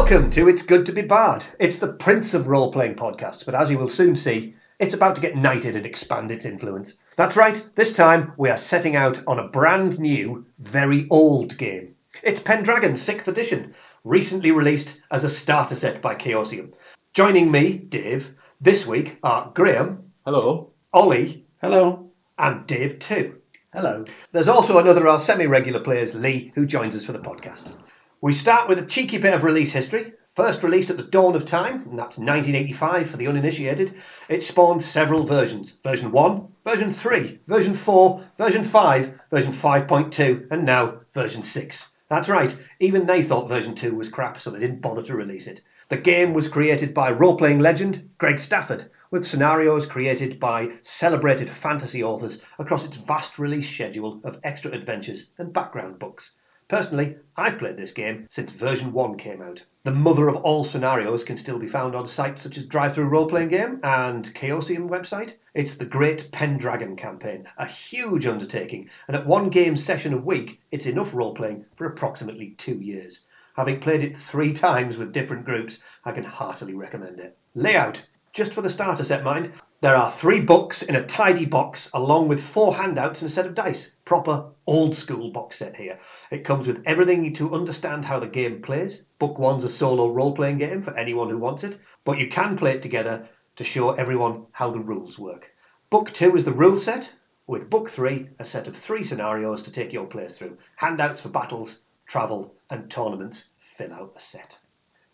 Welcome to It's Good to Be Bard. It's the prince of role-playing podcasts, but as you will soon see, it's about to get knighted and expand its influence. That's right, this time we are setting out on a brand new, very old game. It's Pendragon 6th edition, recently released as a starter set by Chaosium. Joining me, Dave, this week are Graeme. Hello. Ollie. Hello. And Dave too. Hello. There's also another of our semi-regular players, Lee, who joins us for the podcast. We start with a cheeky bit of release history. First released at the dawn of time, and that's 1985 for the uninitiated. It spawned several versions. Version 1, version 3, version 4, version 5, version 5.2, and now version 6. That's right, even they thought version 2 was crap, so they didn't bother to release it. The game was created by role-playing legend Greg Stafford, with scenarios created by celebrated fantasy authors across its vast release schedule of extra adventures and background books. Personally, I've played this game since version 1 came out. The mother of all scenarios can still be found on sites such as Drive-Thru Role-Playing Game and Chaosium website. It's the Great Pendragon campaign, a huge undertaking, and at one game session a week, it's enough role-playing for approximately 2 years. Having played it 3 times with different groups, I can heartily recommend it. Layout. Just for the starter set, mind. There are 3 books in a tidy box, along with 4 handouts and a set of dice. Proper old-school box set here. It comes with everything to understand how the game plays. Book 1's a solo role-playing game for anyone who wants it, but you can play it together to show everyone how the rules work. Book 2 is the rule set, with Book 3 a set of 3 scenarios to take your players through. Handouts for battles, travel, and tournaments fill out the set.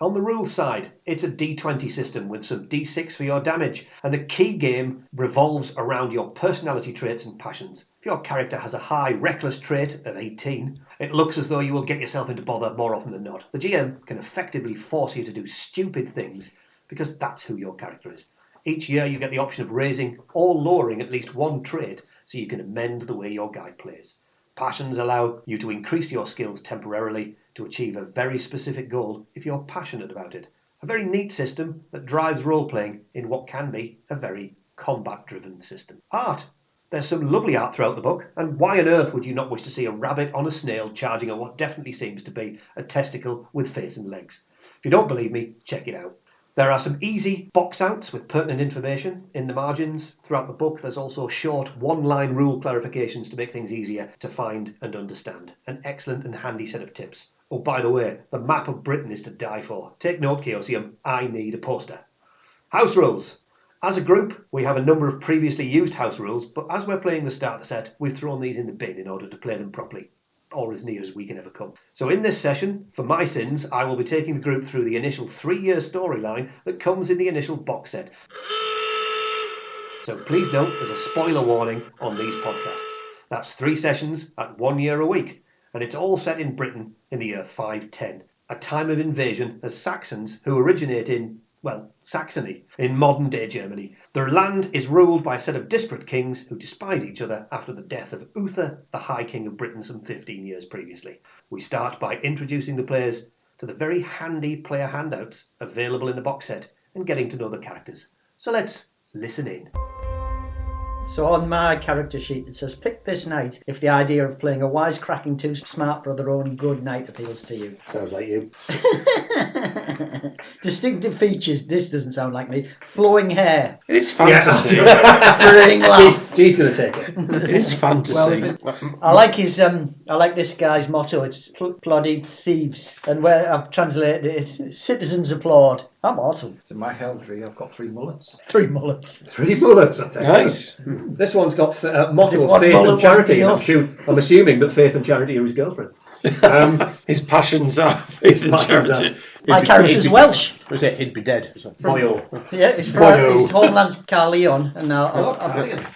On the rules side, it's a D20 system with some D6 for your damage, and the key game revolves around your personality traits and passions. If your character has a high reckless trait of 18, it looks as though you will get yourself into bother more often than not. The GM can effectively force you to do stupid things because that's who your character is. Each year you get the option of raising or lowering at least 1 trait so you can amend the way your guy plays. Passions allow you to increase your skills temporarily to achieve a very specific goal if you're passionate about it. A very neat system that drives role-playing in what can be a very combat-driven system. Art. There's some lovely art throughout the book, and why on earth would you not wish to see a rabbit on a snail charging at what definitely seems to be a testicle with face and legs? If you don't believe me, check it out. There are some easy box outs with pertinent information in the margins. Throughout the book, there's also short one-line rule clarifications to make things easier to find and understand. An excellent and handy set of tips. Oh, by the way, the map of Britain is to die for. Take note, Chaosium, I need a poster. House rules. As a group, we have a number of previously used house rules, but as we're playing the starter set, we've thrown these in the bin in order to play them properly, or as near as we can ever come. So in this session, for my sins, I will be taking the group through the initial 3-year storyline that comes in the initial box set. So please note there's a spoiler warning on these podcasts. That's 3 sessions at 1 year a week, and it's all set in Britain in the year 510, a time of invasion as Saxons who originate in, Saxony, in modern-day Germany. Their land is ruled by a set of disparate kings who despise each other after the death of Uther, the High King of Britain, some 15 years previously. We start by introducing the players to the very handy player handouts available in the box set and getting to know the characters. So let's listen in. So on my character sheet it says, pick this knight if the idea of playing a wisecracking, too smart for their own good knight appeals to you. Sounds like you. Distinctive features, this doesn't sound like me. Flowing hair. It is fantasy. Bring laugh. G's going to take it. It is fantasy. I like his. I like this guy's motto. It's Plodded Thieves, and where I've translated it, it's citizens applaud. I'm awesome. So my helm tree, I've got 3 mullets. 3 mullets. 3 bullets, that's excellent. Nice. This one's got motto of faith mullet and charity. wasn't I'm assuming that faith and charity are his girlfriend. His passions are faith and charity. My character's Welsh. Was it? He'd be dead. Boyo. Yeah, it's from his homeland's Carleon, and now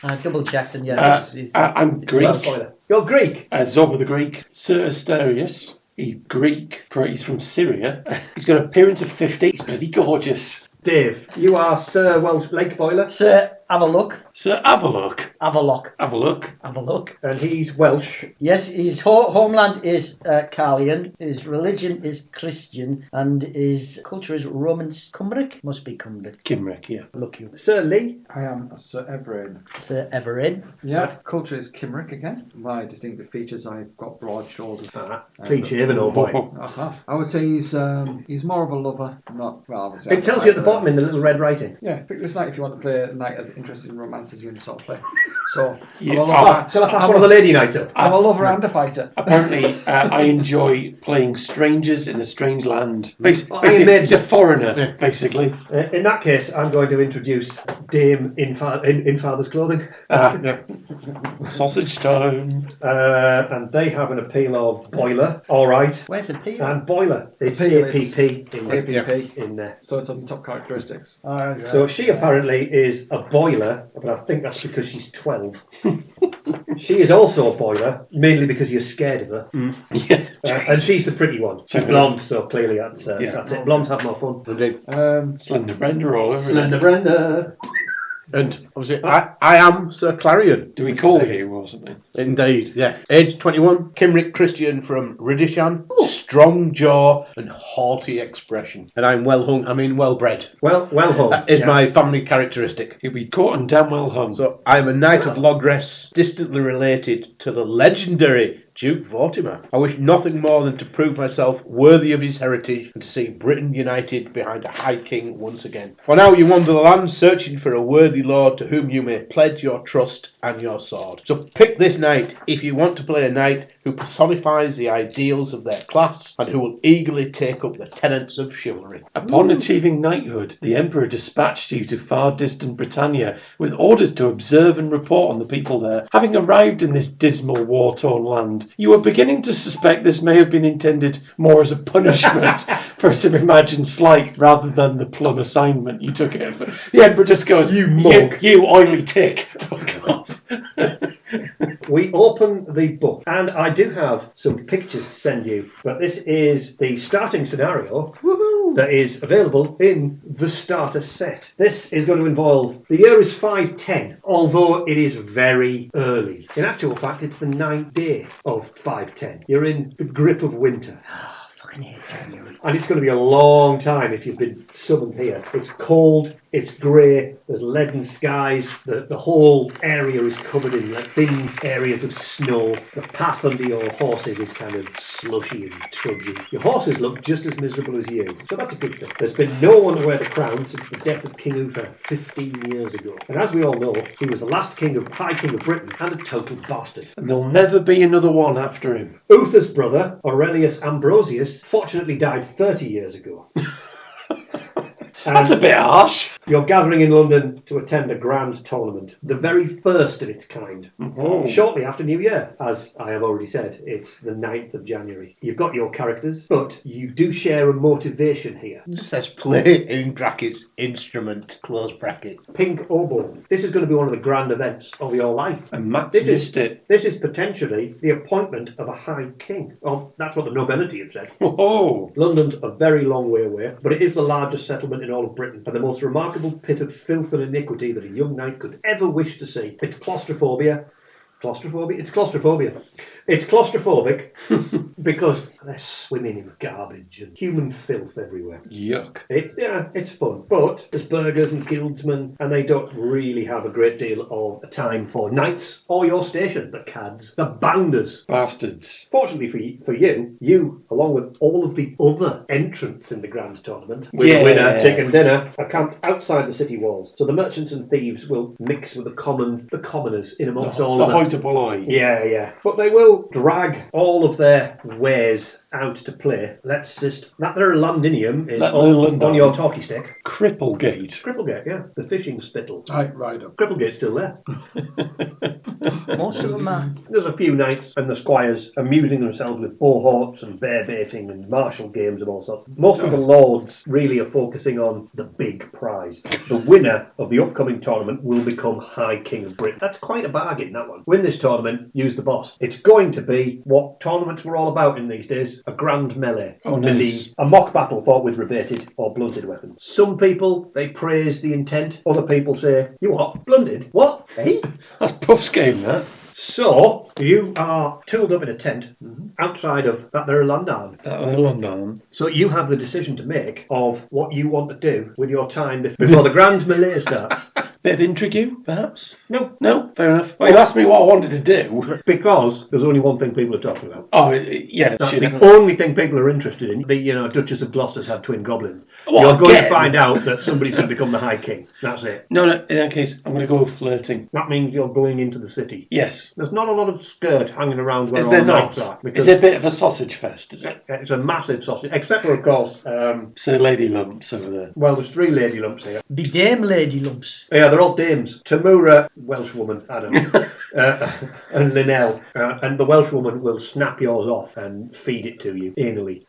I double checked, and yes, I'm Greek. You're Greek. Zob the Greek. Sir Asterius. He's Greek. He's from Syria. He's got an appearance of 50. He's bloody gorgeous. Dave, you are Sir Welsh Lake Boiler. Sir Have a look. Sir Avalok. Have a look. Have a look. Have a look. And he's Welsh. Yes, his homeland is Carlian, his religion is Christian, and his culture is Roman Cymric. Must be Cymric. Cymric, yeah. Look you. Sir Lee. I am Sir Everin. Sir Everin. Yeah, culture is Cymric again. My distinctive features, I've got broad shoulders. Clean shaven, old boy. I would say he's more of a lover, not rather. It tells you at the bottom in the little red writing. Yeah, pick this knight if you want to play a knight as interested in romance as you sort of play. So, Yeah. I'm a lover, So that's one of the lady knights up. I'm a lover and a fighter. Apparently, I enjoy playing strangers in a strange land. Basically, Iron he's a foreigner, basically. In that case, I'm going to introduce Dame in Father's Clothing. Sausage time. And they have an appeal of boiler, alright, Where's the P? and boiler. It's Appeal APP APP. in there. So it's on the top characteristics. So she apparently is a boiler, but I think that's because she's 12. She is also a boiler, mainly because you're scared of her. Yeah. And she's the pretty one. She's blonde, so clearly that's it. Blondes have more fun. Slender Brenda all over Slender it. Brenda. And obviously, I am Sir Clarion. Do we call you or something? Indeed, yeah. Age 21, Cymric Christian from Ridishan, strong jaw and haughty expression. And I'm well hung, well bred. Well hung. That is my family characteristic. He'll be caught and damn well hung. So I'm a knight of Logress, distantly related to the legendary Duke Vortimer. I wish nothing more than to prove myself worthy of his heritage and to see Britain united behind a high king once again. For now you wander the land searching for a worthy lord to whom you may pledge your trust and your sword. So pick this knight if you want to play a knight who personifies the ideals of their class and who will eagerly take up the tenets of chivalry. Upon achieving knighthood, the Emperor dispatched you to far distant Britannia with orders to observe and report on the people there. Having arrived in this dismal war-torn land, you were beginning to suspect this may have been intended more as a punishment for some imagined slight rather than the plum assignment you took it for. The Emperor just goes, You oily tick. Fuck off. We open the book, and I do have some pictures to send you, but this is the starting scenario that is available in the starter set. This is going to involve, the year is 510, although it is very early. In actual fact, it's the 9th day of 510. You're in the grip of winter. Fucking hate January. And it's going to be a long time if you've been summoned here. It's cold, it's grey, there's leaden skies, the whole area is covered in thin areas of snow. The path under your horses is kind of slushy and trudgy. Your horses look just as miserable as you, so that's a good thing. There's been no one to wear the crown since the death of King Uther 15 years ago. And as we all know, he was the last High King of Britain and a total bastard. And there'll never be another one after him. Uther's brother, Aurelius Ambrosius, fortunately died 30 years ago. That's a bit harsh. You're gathering in London to attend a grand tournament, the very first of its kind. Shortly after New Year, as I have already said, it's the 9th of January. You've got your characters, but you do share a motivation here. It just says play in brackets, instrument, close brackets. Pink oboe. This is going to be one of the grand events of your life. And Matt's missed it. This is potentially the appointment of a high king. Well, that's what the nobility have said. Oh. London's a very long way away, but it is the largest settlement in all of Britain, and the most remarkable pit of filth and iniquity that a young knight could ever wish to see. It's claustrophobia. It's claustrophobia. It's claustrophobic because they're swimming in garbage and human filth everywhere. Yuck. It's fun. But there's burghers and guildsmen, and they don't really have a great deal of time for knights or your station. The cads, the bounders. Bastards. Fortunately for you, along with all of the other entrants in the grand tournament, with winner, chicken dinner, are camped outside the city walls. So the merchants and thieves will mix with the commoners in amongst all of them. The hoitable. Yeah. But they will drag all of their wares out to play. Let's just... That there Londinium is on your talkie stick. Cripplegate. Cripplegate, yeah. The fishing spittle. Right up. Cripplegate's still there. Most of them are. There's a few knights and the squires amusing themselves with bohorts and bear baiting and martial games of all sorts. Most of the lords really are focusing on the big prize. The winner of the upcoming tournament will become High King of Britain. That's quite a bargain, that one. Win this tournament, use the boss. It's going to be what tournaments were all about in these days. a grand melee. Oh, nice. A mock battle fought with rebated or blunted weapons. Some people, they praise the intent. Other people say, you what? Blunted? What? Eh? That's Puff's game, that. So, you are tooled up in a tent outside of that there London. London. So you have the decision to make of what you want to do with your time before the grand melee starts. Bit of intrigue, perhaps? No. No? Fair enough. Well, you asked me what I wanted to do. Because there's only one thing people are talking about. Oh, yeah. That's shooting. the only thing people are interested in. The Duchess of Gloucester's had twin goblins. Well, You're going to again? find out that somebody's going to become the High King. That's it. No, in that case, I'm going to go flirting. That means you're going into the city. Yes. There's not a lot of skirt hanging around where Is all there the not? knights are. Is it a bit of a sausage fest, is it? It's a massive sausage. Except for, of course, Sir Lady Lumps over there. well, there's 3 lady lumps here. The Dame Lady Lumps. Yeah, they're all dames. Tamura, Welsh woman, Adam, and Linnell. And the Welsh woman will snap yours off and feed it to you anally.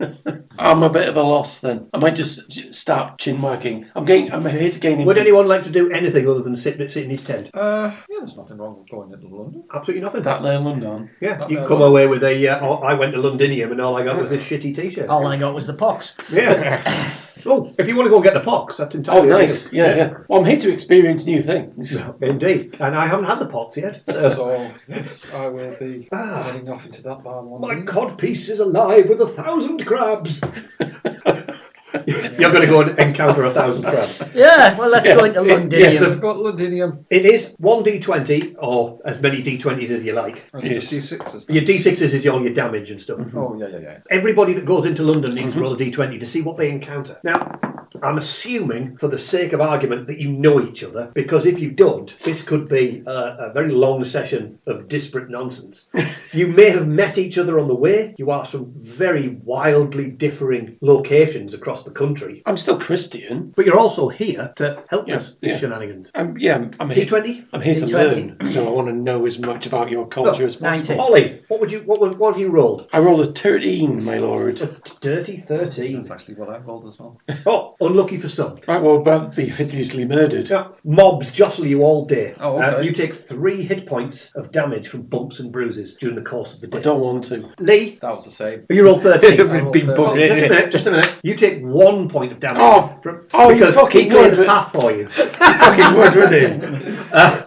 I'm a bit of a loss then. I might just start chin wagging. I'm here to gain Would info. anyone like to do anything other than sit in his tent? Yeah, there's nothing wrong with going into London. Absolutely nothing. That there London. Yeah, That you there come London. away with a, I went to Londinium and all I got was this shitty t-shirt. All I got was the pox. Yeah. Oh, if you want to go get the pox, that's Oh, entirely nice. up to you. Yeah. Well, I'm here to experience new things. Indeed. And I haven't had the pox yet. So. So, yes, I will be heading off into that bar one My day. codpiece is alive with 1,000 crabs. You're going to go and encounter 1,000 crabs. Yeah, well, let's go into London. yes. I've got Londinium. It is 1d20, or as many d20s as you like. It's D6s. Your d6s is all your damage and stuff. Oh, yeah. Everybody that goes into London needs to roll a d20 to see what they encounter. Now, I'm assuming, for the sake of argument, that you know each other, because if you don't, this could be a very long session of disparate nonsense. You may have met each other on the way. You are from very wildly differing locations across the country. I'm still Christian. But you're also here to help Yes, us with yeah. shenanigans. I'm here. D20? I'm here to D20. learn, so I want to know as much about your culture as possible. 19. Ollie, what have you rolled? I rolled a 13, my lord. A dirty 13. That's actually what I rolled as well. Oh, unlucky for some. Right, well, about to be hideously murdered. Yeah, mobs jostle you all day. Oh, okay. You take 3 hit points of damage from bumps and bruises during the course of the day. I don't want to. Lee, That was the same. you rolled 13. I rolled Been 13. bugged. Just a minute. You take 1 point of damage. Oh, you because fucking he cleared would. the path for you. Fucking would, would he?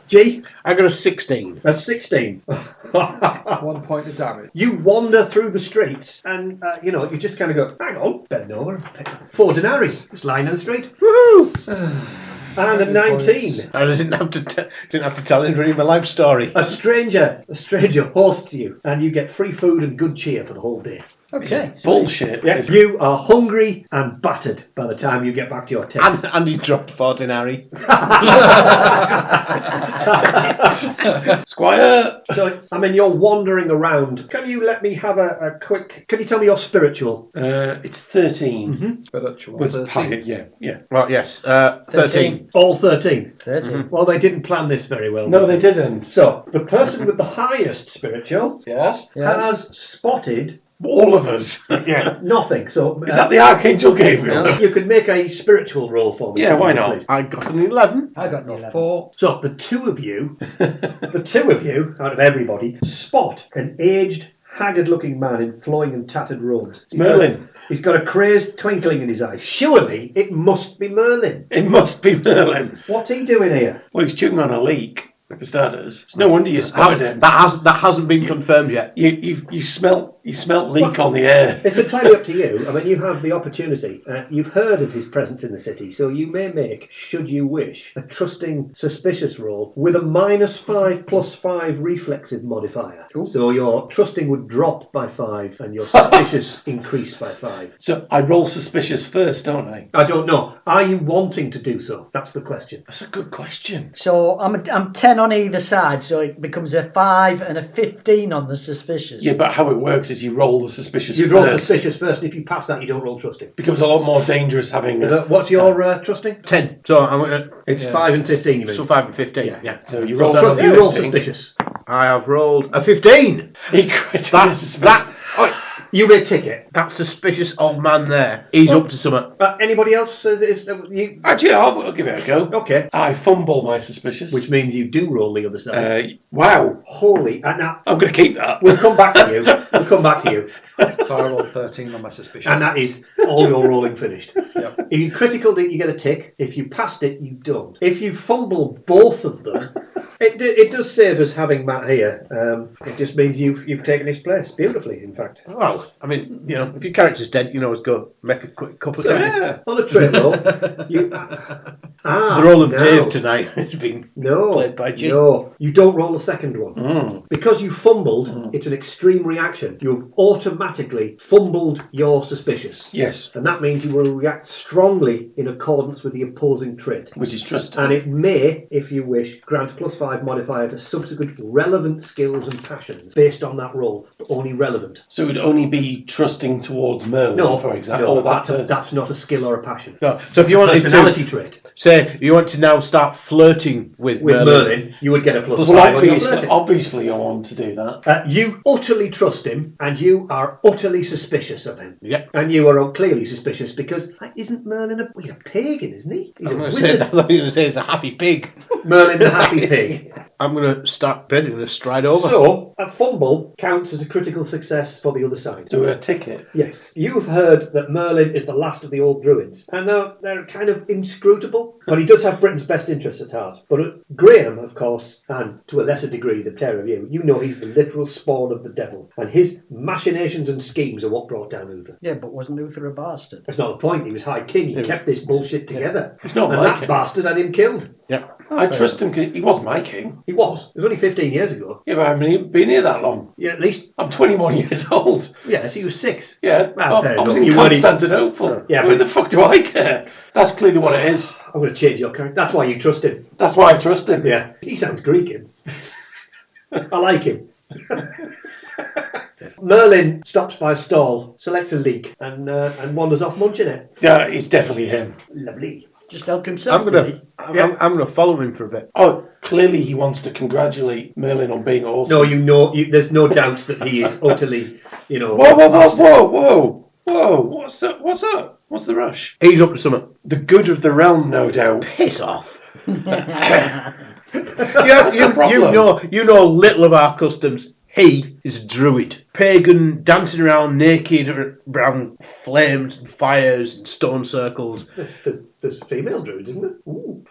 G, I got a 16. that's 16. 1 point of damage. You wander through the streets and, you just kind of go, hang on, bend over, pick up 4 denarii, just lying in the street. Woohoo! And a 19. I didn't have to tell anybody my life story. A stranger hosts you, and you get free food and good cheer for the whole day. Okay. Bullshit. Yes, you are hungry and battered by the time you get back to your tent. And he dropped 4 denarii. Squire! So, you're wandering around. Can you let me have a quick... Can you tell me your spiritual? It's 13. Spiritual. With 13. pi- yeah. Well, yes. 13. All 13. 13. Well, they didn't plan this very well. No, did they didn't. So, the person with the highest spiritual Yes. has spotted All of us. nothing. So, Is that the Archangel Gabriel? you could make a spiritual roll for me. Yeah, why not? please. I got an 11. I got an 11. 4. So the two of you, out of everybody, spot an aged, haggard-looking man in flowing and tattered robes. It's Merlin. He's got a crazed twinkling in his eye. Surely it must be Merlin. It must be Merlin. What's he doing here? Well, he's chewing on a leek, for starters. It's no wonder you spotted him. That hasn't been confirmed yet. You smelt leek on the air. It's entirely up to you. You have the opportunity. You've heard of his presence in the city, so you may make, should you wish, a trusting, suspicious roll with a -5 +5 reflexive modifier. Cool. So your trusting would drop by 5 and your suspicious increase by 5. So I roll suspicious first, don't I? I don't know. Are you wanting to do so? That's the question. That's a good question. So I'm 10 on either side, so it becomes a 5 and a 15 on the suspicious. Yeah, but how it works is you roll the suspicious You first. roll suspicious first, and if you pass that, you don't roll trusting. Becomes a lot more dangerous having... What's your trusting? 10. So I'm going to... It's 5 and 15, you mean? So 5 and 15. Yeah. Yeah. So you roll... So you roll suspicious. I have rolled a 15. He critical That You may tick it. That suspicious old man there, he's up to something. Anybody else? Actually, I'll give it a go. Okay. I fumble my suspicious. Which means you do roll the other side. Wow. Holy. Now, I'm going to keep that. we'll come back to you. So I rolled 13 on my suspicious. And that is all your rolling finished. Yep. If you critical, you get a tick. If you passed it, you don't. If you fumble both of them, it does save us having Matt here. It just means you've taken his place beautifully, in fact. Well, I mean, if your character's dead, you can always go make a quick couple of Yeah. On a trait roll, you... The role of Dave tonight has been played by Jim. No, you don't roll the second one. Because you fumbled, it's an extreme reaction. You've automatically fumbled your suspicious. Yes. And that means you will react strongly in accordance with the opposing trait. Which is trust. And it may, if you wish, grant a +5 modifier to subsequent relevant skills and passions based on that roll, but only relevant. So it would only be trusting towards Merlin, for example. That's not a skill or a passion. No. So if you wanted Personality trait. Say you want to now start flirting with Merlin, you would get a +5. Well, obviously I want to do that. You utterly trust him, and you are utterly suspicious of him. Yep. And you are clearly suspicious because isn't Merlin he's a pagan, isn't he? He's a wizard. I thought you were going to say it's a happy pig. Merlin the happy pig. I'm going to start basically going to stride over. So a fumble counts as a critical success for the other side. Do a ticket. Yes. You've heard that Merlin is the last of the old druids, and they're kind of inscrutable, but he does have Britain's best interests at heart. But Graeme, of course, and to a lesser degree the pair of you know he's the literal spawn of the devil, and his machinations and schemes are what brought down Luther. Yeah, but wasn't Luther a bastard? That's not the point. He was High King. He kept this bullshit together. It's not and my that king. bastard had him killed. Yeah. I trust him because he was my king. He was. It was only 15 years ago. Yeah, but I haven't even been here that long. Yeah, at least. I'm 21 years old. Yes, he was 6. Yeah, Well, fair I was enough. in You weren't even- Constantinople. Yeah, Who but- the fuck do I care? That's clearly what it is. I'm going to change your character. That's why you trust him. That's why I trust him. Yeah. He sounds Greek, him. I like him. Merlin stops by a stall, selects a leek, and wanders off munching it. Yeah, it's definitely him. Lovely. Just helped himself, I'm going to follow him for a bit. Oh, clearly he wants to congratulate Merlin on being awesome. No, there's no doubts that he is utterly, Whoa! What's up? What's the rush? He's up to something. The good of the realm, no doubt. Piss off. What's the problem? You know little of our customs. He is a druid. Pagan, dancing around naked around flames and fires and stone circles. There's female druids, isn't there? Ooh.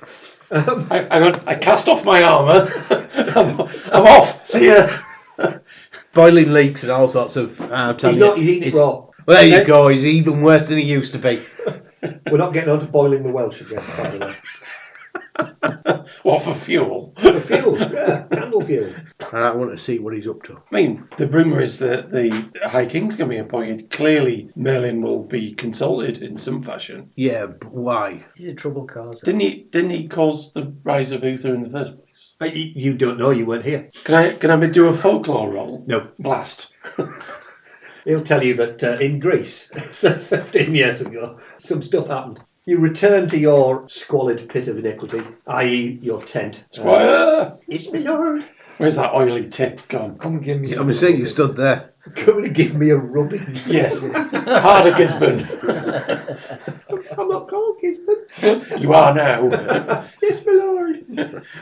I cast off my armour. I'm off. See ya. Boiling leaks and all sorts of... He's eating it raw. Well, there you go. He's even worse than he used to be. We're not getting on to boiling the Welsh again, by the way. What, for fuel? For fuel, yeah, candle fuel. And I want to see what he's up to. I mean, the rumour is that the High King's going to be appointed. Clearly, Merlin will be consulted in some fashion. Yeah, but why? He's a trouble causer. Didn't he cause the rise of Uther in the first place? You don't know, you weren't here. Can I do a folklore roll? No. Blast. He'll tell you that in Greece, 15 years ago, some stuff happened. You return to your squalid pit of iniquity, i.e. your tent. Squire! It's my lord. Where's that oily tip gone? Come and give me I'm saying you stood there. Coming to give me a rubbing. Yes. Harder, Gisborne. I'm not called Gisborne. You are now. Yes, my lord.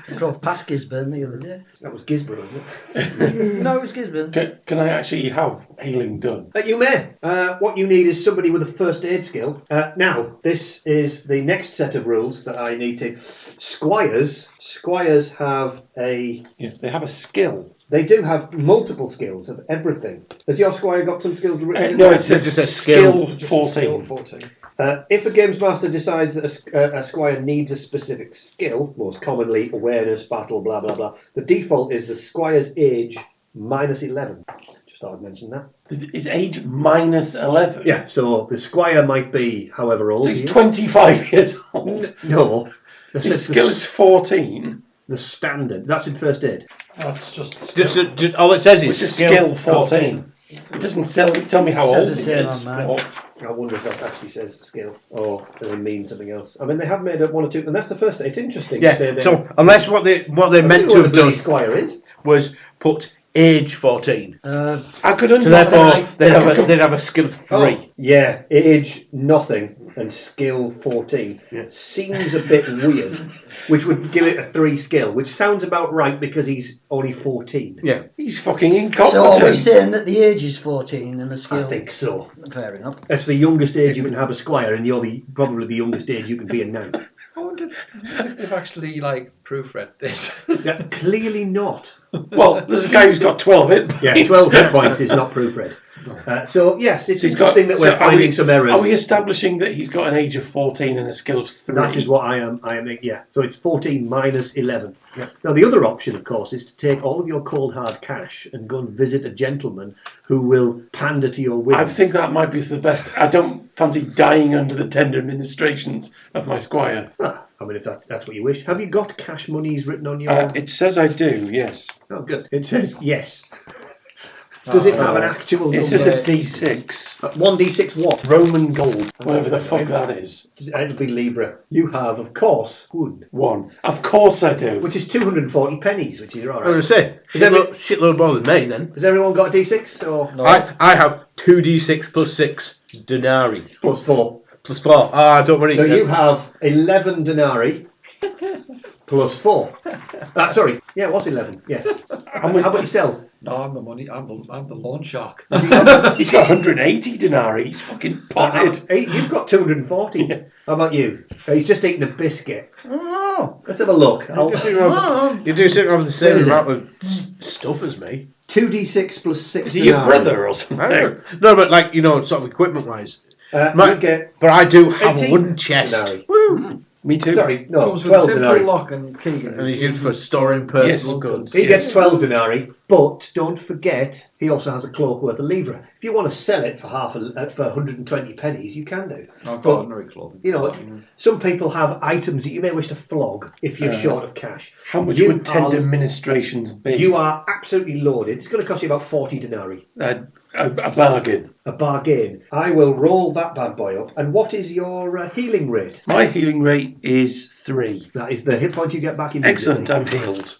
I drove past Gisborne the other day. That was Gisborne, wasn't it? No, it was Gisborne. Can I actually have healing done? You may. What you need is somebody with a first aid skill. Now, this is the next set of rules that I need to... Squires have a... Yeah, they have a skill. They do have multiple skills of everything. Has your squire got some skills written? No, it says just a skill Skill 14. 14. If a games master decides that a squire needs a specific skill, most commonly awareness, battle, blah, blah, blah, the default is the squire's age minus 11. Just thought I'd mention that. Is age minus 11? Yeah, so the squire might be however old So he he's is. 25 years old. No. His skill is 14. The standard. That's in first aid. That's just All it says Which is is skill 14. It doesn't tell me how It old says he the is. same on mine. I wonder if that actually says skill or they mean something else. I mean, they have made up one or two, and that's the first. It's interesting. to say Yeah, so unless what they meant to have done squire is was put age 14. I could So understand. therefore, they'd have a skill of 3. Oh, yeah, age nothing and skill 14. Yeah. Seems a bit weird, which would give it a 3 skill, which sounds about right because he's only 14. Yeah. He's fucking So incompetent. are we saying that the age is 14 and the I skill? think so. Fair enough. That's the youngest age you can have a squire, and you're probably the youngest age you can be a knight. I wonder if they've actually proofread this. Yeah, clearly not. Well, there's a guy who's got 12 hit points. Yeah, 12 hit points is not proofread. So, yes, it's He's got- interesting that we're so are finding we- some errors. Are we establishing that he's got an age of 14 and a skill of 3? That is what I am, yeah. So it's 14 minus 11. Yeah. Now, the other option, of course, is to take all of your cold hard cash and go and visit a gentleman who will pander to your whims. I think that might be the best. I don't fancy dying under the tender administrations of my squire. I mean, if that's what you wish. Have you got cash monies written on your... It says I do, yes. Oh, good. It says yes. Does it have an actual It number? says a D6. 1d6 what? Roman gold, whatever the fuck that is. It'll be Libra. You have, of course, good. 1. Of course I do. Which is 240 pennies, which is all I was right. going to say, shitload more than me then. Has everyone got a d6? Or No. I have 2d6 plus 6 denarii. plus 4? Plus 4. Ah, don't worry. So you have 11 denarii plus 4. Sorry, yeah, it was 11. Yeah. How about yourself? No, I'm the money. I'm the loan shark. He's got 180 denarii. He's fucking potted. You've got 240. Yeah. How about you? He's just eating a biscuit. Oh, let's have a look. You do seem to have the same Where is amount of stuff as me. 2d6 plus 6 Is he your denarii. brother or I something? don't know. No, but sort of equipment wise. You get But I do have 18 a wooden chest. denarii. Woo! Me too. Sorry, no, Comes with a 12 simple denarii. lock and key. And he's used for storing personal goods. He gets 12 denarii, but don't forget, he also has a cloak worth a livre. If you want to sell it for for 120 pennies, you can do. I've But, got ordinary clothing. you know, some people have items that you may wish to flog if you're short of cash. How much You would tender are- administrations be? You are absolutely loaded. It's going to cost you about 40 denarii. A bargain. A bargain. I will roll that bad boy up. And what is your healing rate? My healing rate is 3. That is the hit point you get back immediately. Excellent, I'm healed.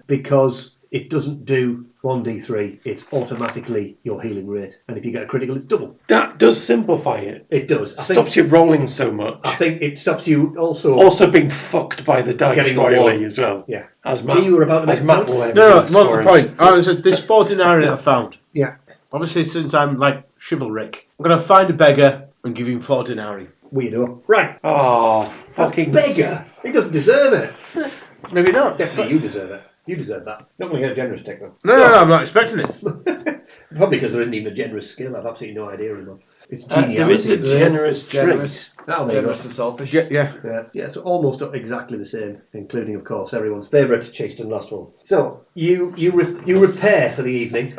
Because it doesn't do 1d3. It's automatically your healing rate. And if you get a critical, it's double. That does simplify it. It does. Stops you rolling so much. I think it stops you also... Also being fucked by the dice Getting a royally one. as well. Yeah. As So you were about to as make a Matt point? will ever No, do it's not the scorers. point. I said this 4 denarii that I found. Yeah. Obviously, since I'm chivalric, I'm going to find a beggar and give him 4 denarii. Weirdo. Right. Oh, A fucking beggar. He doesn't deserve it. Maybe not. Definitely you deserve it. You deserve that. Not going to get a generous tick though. No, I'm not expecting it. Probably because there isn't even a generous skill. I've absolutely no idea anymore. It's There is a geniality. generous trait. Generous. Oh, there you go. Generous and selfish. Yeah. Yeah, it's almost exactly the same, including, of course, everyone's favourite Chaosium last one. So you repair for the evening.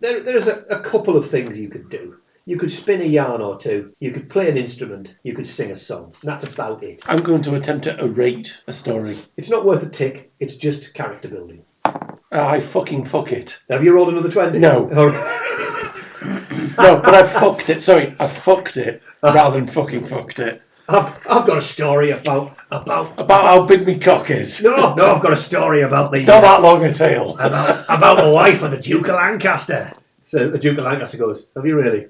There's a couple of things you could do. You could spin a yarn or two. You could play an instrument. You could sing a song. And that's about it. I'm going to attempt to orate a story. It's not worth a tick. It's just character building. I fucking fuck it. Have you rolled another 20? No. Or- No, but I fucked it. Sorry, I fucked it rather than fucking fucked it. I've got a story about. About how big me cock is. No, I've got a story about the. It's not that long a tale. about the wife of the Duke of Lancaster. So the Duke of Lancaster goes, "Have you really?"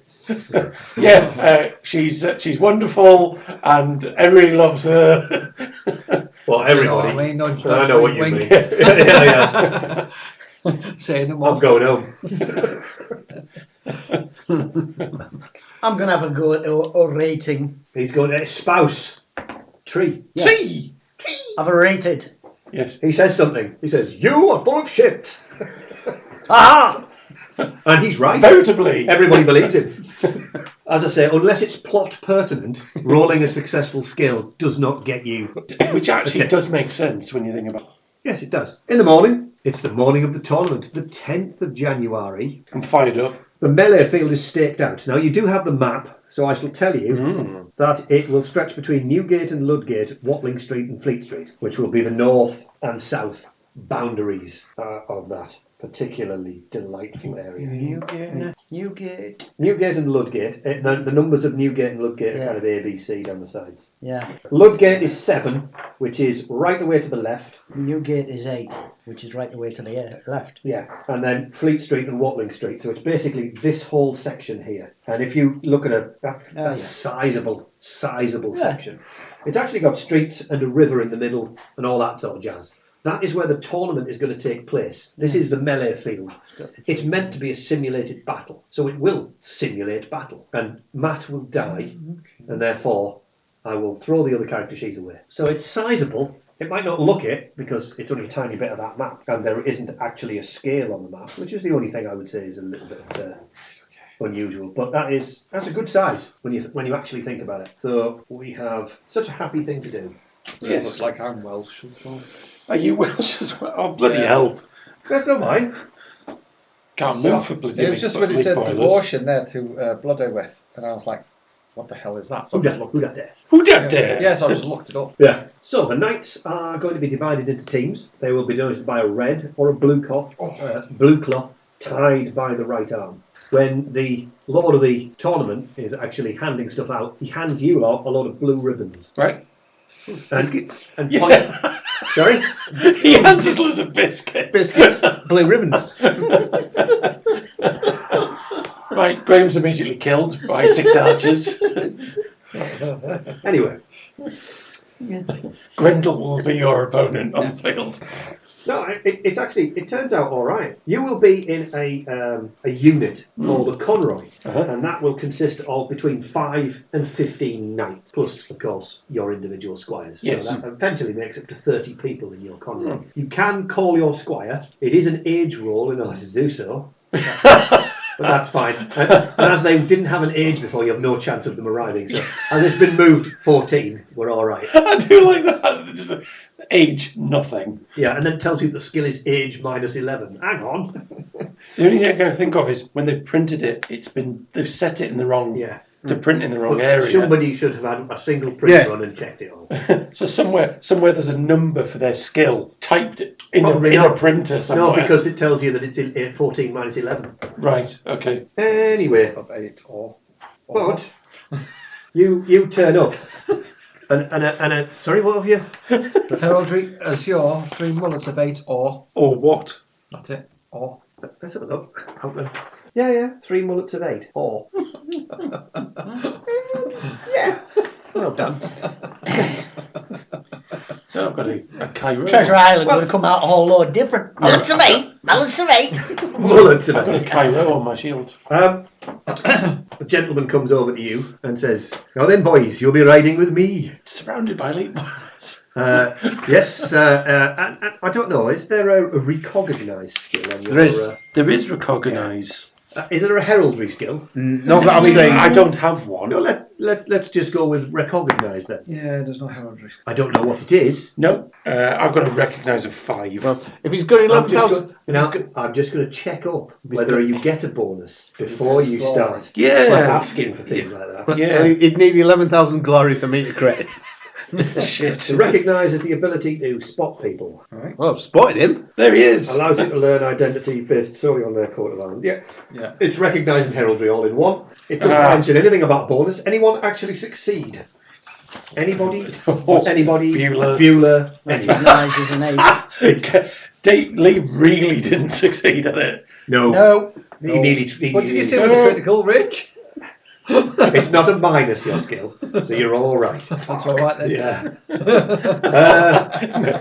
Yeah, she's wonderful and everybody loves her. Well, everybody. I nudge, I know what you wink, mean. wink. yeah. Saying them all. I'm going home. I'm going to have a go at orating. He's going to espouse. Tree. Tree! I've orated. Yes. He says something. He says, "You are full of shit." Aha! And he's right. Votably. Everybody believes him. As I say, unless it's plot pertinent, rolling a successful skill does not get you. Which actually Okay. does make sense when you think about it. Yes, it does. In the morning, it's the morning of the tournament, the 10th of January. I'm fired up. The melee field is staked out. Now, you do have the map, so I shall tell you that it will stretch between Newgate and Ludgate, Watling Street and Fleet Street, which will be the north and south boundaries of that. particularly delightful area. Newgate. Newgate and Ludgate. The numbers of Newgate and Ludgate are kind of A, B, C down the sides. Yeah. Ludgate is 7, which is right away to the left. Newgate is 8, which is right away to the left. Yeah, and then Fleet Street and Watling Street. So it's basically this whole section here. And if you look at it, that's a sizable section. It's actually got streets and a river in the middle and all that sort of jazz. That is where the tournament is going to take place. This is the melee field. It's meant to be a simulated battle, so it will simulate battle. And Matt will die, and therefore I will throw the other character sheet away. So it's sizable. It might not look it, because it's only a tiny bit of that map, and there isn't actually a scale on the map, which is the only thing I would say is a little bit unusual. But that's a good size when you actually think about it. So we have such a happy thing to do. Yes. Looks like I'm Welsh. Are you Welsh as well? Oh, bloody hell. That's not mine. Can't move for bloody It was just when it league said boilers. devotion there to Bloodowith, and I was like, what the hell is that? So Who that there? Who that dare? Yes, I just looked it up. Yeah. So the knights are going to be divided into teams. They will be denoted by a red or a blue cloth tied by the right arm. When the lord of the tournament is actually handing stuff out, he hands you a lot of blue ribbons. Right. And point. Sorry? He hands us loads of biscuits. Blue ribbons. Right, Graham's immediately killed by 6 archers. Anyway. Grendel will be your opponent on the field. No, it turns out all right. You will be in a unit called a conroy, and that will consist of between 5 and 15 knights, plus, of course, your individual squires. Yes. So that eventually makes up to 30 people in your conroy. You can call your squire. It is an age roll in order to do so. But that's fine. And as they didn't have an age before, you have no chance of them arriving. So as it's been moved 14, we're all right. I do like that. Just age nothing. Yeah, and then it tells you the skill is age minus 11. Hang on. The only thing I can think of is when they've printed it, they've set it in the wrong. Yeah. To print in the wrong But area. somebody should have had a single print run and checked it all. So somewhere there's a number for their skill typed in Probably a not. printer somewhere. No, because it tells you that it's in 14 minus 11. Right. Okay. Anyway, Of 8 or but you turn up, and sorry, what have you? the heraldry as your 3 mullets of 8 or. Or what? That's it. Or. Let's have a look. Yeah, 3 mullets of 8. Or. Yeah. Well done. I've got a Cairo. Treasure Island would have come out a whole load different. Mullets of 8. Mullets of I've got a 8. Cairo on my shield. The gentleman comes over to you and says, "Now then, boys, you'll be riding with me." Surrounded by elite boys. Yes, and I don't know, is there a recognise skill on your... There is. There is recognise. Is there a heraldry skill? Not that I'm saying. I don't have one. No, let's just go with recognise then. Yeah, there's no heraldry. I don't know what it is. No, I've got to recognise a 5. Well, if he's got 11,000. I'm just going to check up whether you get a bonus before you start. Yeah. Like asking for things like that. Yeah. He'd need 11,000 glory for me to credit. Shit. To recognise is the ability to spot people. Well, I've spotted him. There he is. Allows you to learn identity based solely on their coat of arms. Yeah. It's recognise and heraldry all in one. It doesn't mention anything about bonus. Anyone actually succeed? Anybody? Anybody? Bueller? Anyone? Recognises an 8. Lee really didn't succeed at it. No. He nearly. What did you say with the critical, Rich? It's not a minus, your skill, so you're all right. That's all right then. Yeah.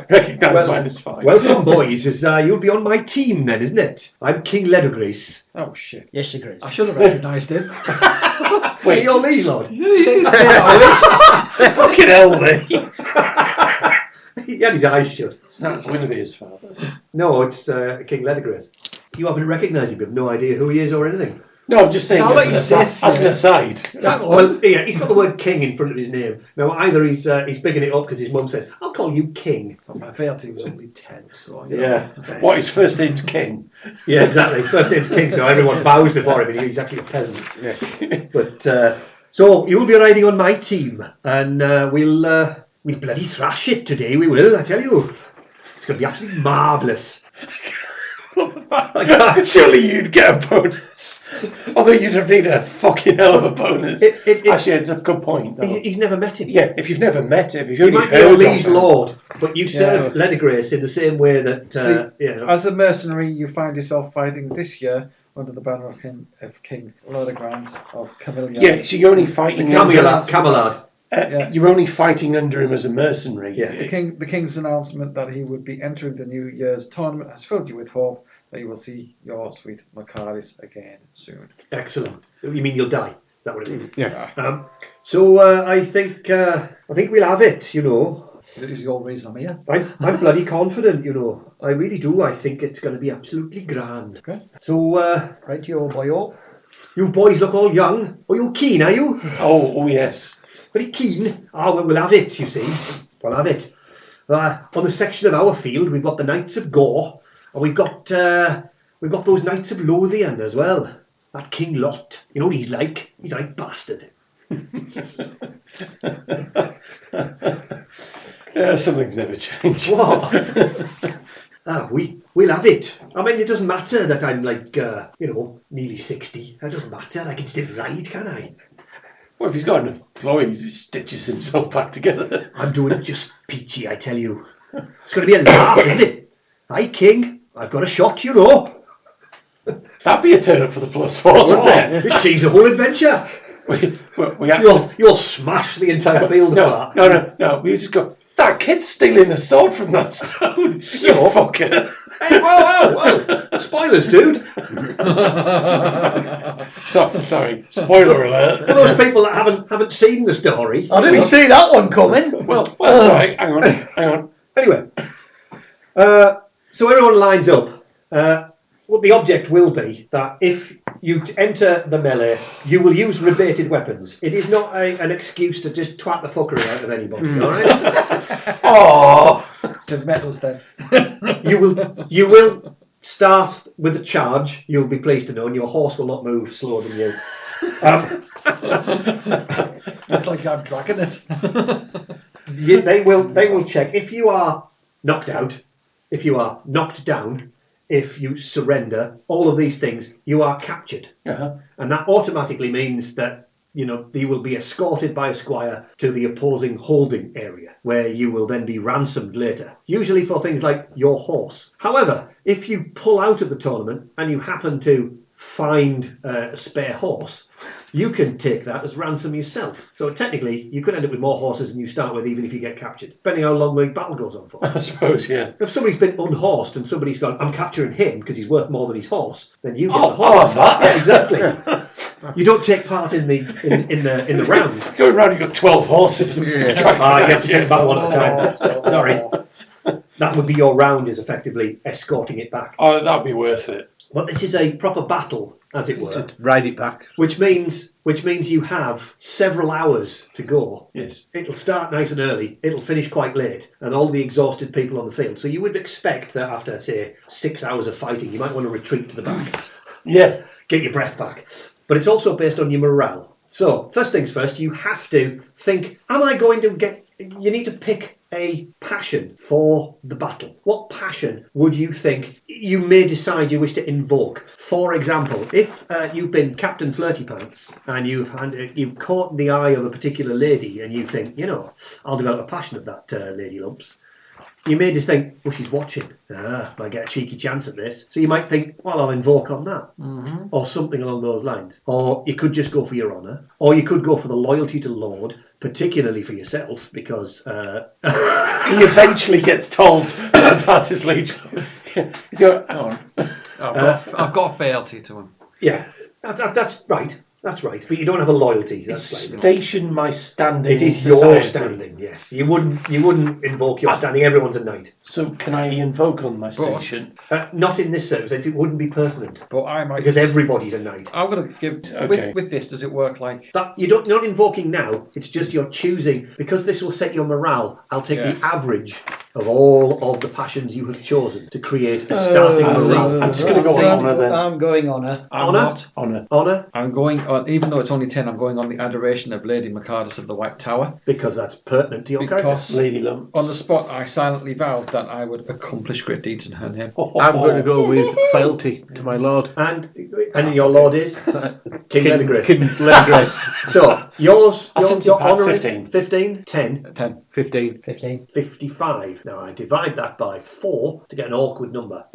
Recognise -5. Welcome, boys. You'll be on my team then, isn't it? I'm King Leathergrease. Oh shit. Yes, you agree. I should have recognised him. Wait, you're liege lord? Fucking hell, Lee. He had his eyes shut. It's not Guinevere's father. No, it's King Leathergrease. You haven't recognised him. You have no idea who he is or anything. No, I'm just saying I'll let you as an aside. Well, yeah, he's got the word king in front of his name. Now, either he's bigging it up because his mum says, "I'll call you King." Well, my fealty was only 10, so I Yeah. What, his first name's King? Yeah, exactly. First name's King, so everyone bows before him, and he's actually a peasant. Yeah. But so you'll be riding on my team, and we'll bloody thrash it today. We will, I tell you. It's going to be absolutely marvellous. Surely you'd get a bonus. Although you'd have needed a fucking hell of a bonus. Actually, it's a good point. He's never met him. Yeah, if you've never met him, if you might be a liege lord, but you serve Leathergrace in the same way that As a mercenary, you find yourself fighting this year under the banner of King Leathergrance of Camilla. Yeah, so you're only fighting Camelard. You're only fighting under him as a mercenary. Yeah. The king's announcement that he would be entering the New Year's tournament has filled you with hope that you will see your sweet Macaris again soon. Excellent. You mean you'll die? That would have been. Yeah. So I think we'll have it. You know. It is your reason I'm here. I'm bloody confident. You know. I really do. I think it's going to be absolutely grand. Okay. So Right to your boyo. you boys look all young. Are you keen? Are you? Oh yes. Very keen. Well, we'll have it, you see. We'll have it. On the section of our field, we've got the Knights of Gore, and we've got those Knights of Lothian as well. That King Lot. You know what he's like? He's a right bastard. Something's never changed. What? We'll have it. I mean, it doesn't matter that I'm like, nearly 60. That doesn't matter. I can still ride, can I? Well, if he's got enough glory, he just stitches himself back together. I'm doing it just peachy, I tell you. It's going to be a laugh, isn't it? Aye, King, I've got a shot, you know. That'd be a turn up for the +4s, wouldn't it? It changed the whole adventure. We have You'll smash the entire field apart. No. We just go, that kid's stealing a sword from that stone. You fucker. Hey, whoa. Spoilers, dude. Sorry, spoiler alert. For those people that haven't seen the story. I didn't see that one coming. Well, sorry, hang on. Anyway, so everyone lines up. Well, the object will be that if you enter the melee, you will use rebated weapons. It is not an excuse to just twat the fuckery out of anybody, all right? Oh, The medals then. You will start with a charge. You'll be pleased to know, and your horse will not move slower than you. It's like I'm dragging it. They will check if you are knocked out, if you are knocked down, if you surrender, all of these things, you are captured. And that automatically means that, you will be escorted by a squire to the opposing holding area, where you will then be ransomed later, usually for things like your horse. However, if you pull out of the tournament and you happen to find a spare horse, you can take that as ransom yourself. So technically, you could end up with more horses than you start with, even if you get captured, depending how long the battle goes on for. I suppose, yeah. If somebody's been unhorsed and somebody's gone, I'm capturing him because he's worth more than his horse, then you get the horse. Yeah, exactly. You don't take part in the round. Going round, you've got 12 horses. You have to take back one at a time. Sorry. That would be your round, is effectively escorting it back. Oh, that'd be worth it. But this is a proper battle, as it were. Ride it back. Which means you have several hours to go. Yes. It'll start nice and early, it'll finish quite late, and all the exhausted people on the field. So you would expect that after, say, 6 hours of fighting, you might want to retreat to the back. Yeah. Get your breath back. But it's also based on your morale. So, first things first, you have to think, you need to pick a passion for the battle. What passion would you think you may decide you wish to invoke? For example, if you've been Captain Flirty Pants and you've caught the eye of a particular lady and you think, I'll develop a passion of that lady lumps. You may just think, she's watching. Might get a cheeky chance at this. So you might think, I'll invoke on that. Mm-hmm. Or something along those lines. Or you could just go for your honour. Or you could go for the loyalty to Lord, particularly for yourself, because... he eventually gets told that's his liege. He's going, hang on. I've got a fealty to him. Yeah, that's right. That's right, but you don't have a loyalty. It's station my standing. It is your standing. Yes, you wouldn't invoke your standing. Everyone's a knight. So can I invoke on my station? Not in this circumstance. It wouldn't be pertinent. But I might, because everybody's a knight. I'm going to give with this. Does it work like that? You're not invoking now. It's just you're choosing, because this will set your morale. I'll take the average of all of the passions you have chosen to create a starting morale. I'm just going to go on honour then. I'm going honour. Honour. Honour. Honour. I'm going even though it's only 10, I'm going on the adoration of Lady Macardus of the White Tower. Because that's pertinent to your character. Because Lady Lumps. on the spot, I silently vowed that I would accomplish great deeds in her name. I'm going to go with fealty to my lord. And your lord is King Lenegris. King Lenegris. So yours, I sent your it back honour is 15. 15, 10, 10. 15. 15. 55. Now I divide that by 4 to get an awkward number.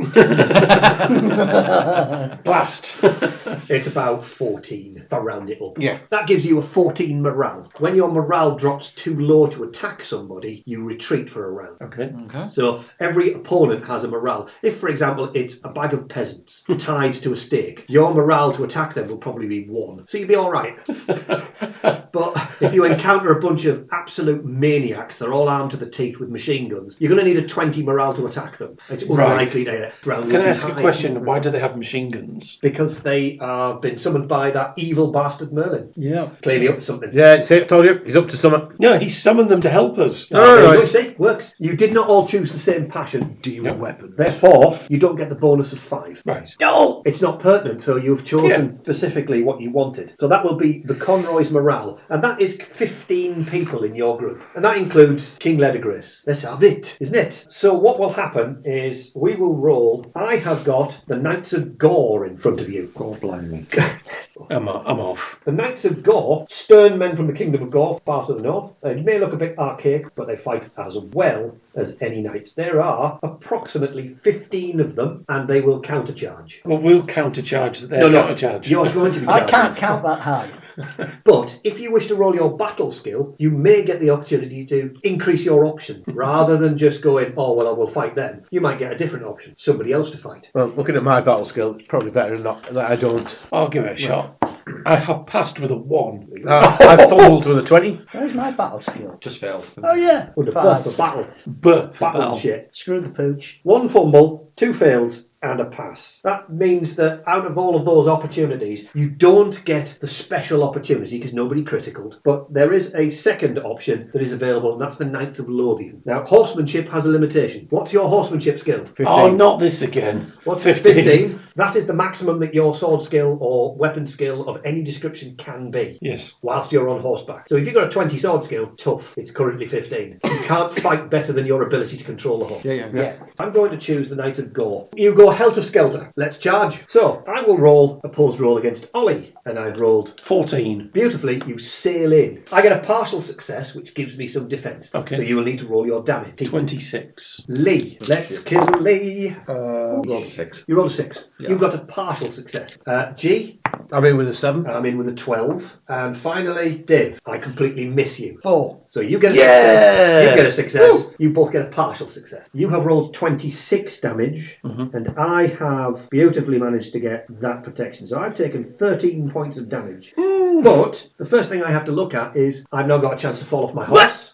Blast. It's about 14 if I round it up. Yeah. That gives you a 14 morale. When your morale drops too low to attack somebody, you retreat for a round. Okay. Okay. So every opponent has a morale. If, for example, it's a bag of peasants tied to a stake, your morale to attack them will probably be 1. So you'll be all right. But if you encounter a bunch of absolute maniacs, they're all armed to the teeth with machine guns, you're going to need a 20 morale to attack them. It's unlikely to round. Can I ask a question? Why do they have machine guns? Because they are been summoned by that evil bastard Merlin. Yeah. Clearly up to something. Yeah, see, I told you, he's up to something. No, he summoned them to help us. You see, works. You did not all choose the same passion. Deal with weapon. Therefore, you don't get the bonus of 5. Right. No! It's not pertinent, so you've chosen specifically what you wanted. So that will be the Conroy's morale, and that is 15 people in your group. And that includes King Lenegris. Let's have it, isn't it? So what will happen is we will roll. I have got the Knights of Gore in front of you. God blimey. I'm off. The Knights of Gore, stern men from the Kingdom of Gore, far to the north. They may look a bit archaic, but they fight as well as any knights. There are approximately 15 of them, and they will countercharge. Well, we'll countercharge their countercharge. You're going to be I charging. can't count that high. But if you wish to roll your battle skill, you may get the opportunity to increase your option. Rather than just going, oh, well, I will fight them, you might get a different option. Somebody else to fight. Well, looking at my battle skill, it's probably better than not that I don't. I'll give it a shot. I have passed with a 1. I've fumbled with a 20. Where's my battle skill? Just failed. Oh, yeah. Under 5. for battle. But Battle shit. Screw the pooch. 1 fumble, 2 fails, and a pass. That means that out of all of those opportunities, you don't get the special opportunity because nobody criticaled. But there is a second option that is available, and that's the Knights of Lothian. Now, horsemanship has a limitation. What's your horsemanship skill? 15. Oh, not this again. What's 15? 15? That is the maximum that your sword skill or weapon skill of any description can be. Yes. Whilst you're on horseback. So if you've got a 20 sword skill, tough. It's currently 15. You can't fight better than your ability to control the horse. Yeah. I'm going to choose the Knights of Gore. You go helter-skelter. Let's charge. So, I will roll opposed roll against Ollie, and I've rolled 14. beautifully. You sail in. I get a partial success, which gives me some defence. Okay. So you will need to roll your damage. 26. Lee. Let's kill Lee. Roll 6. You rolled a 6. Yeah. You've got a partial success. G. I'm in with a 7. I'm in with a 12. And finally, Div. I completely miss you. 4. So you get a success. You get a success. You both get a partial success. You have rolled 26 damage, and I have beautifully managed to get that protection. So I've taken 13 points of damage. But the first thing I have to look at is I've now got a chance to fall off my horse.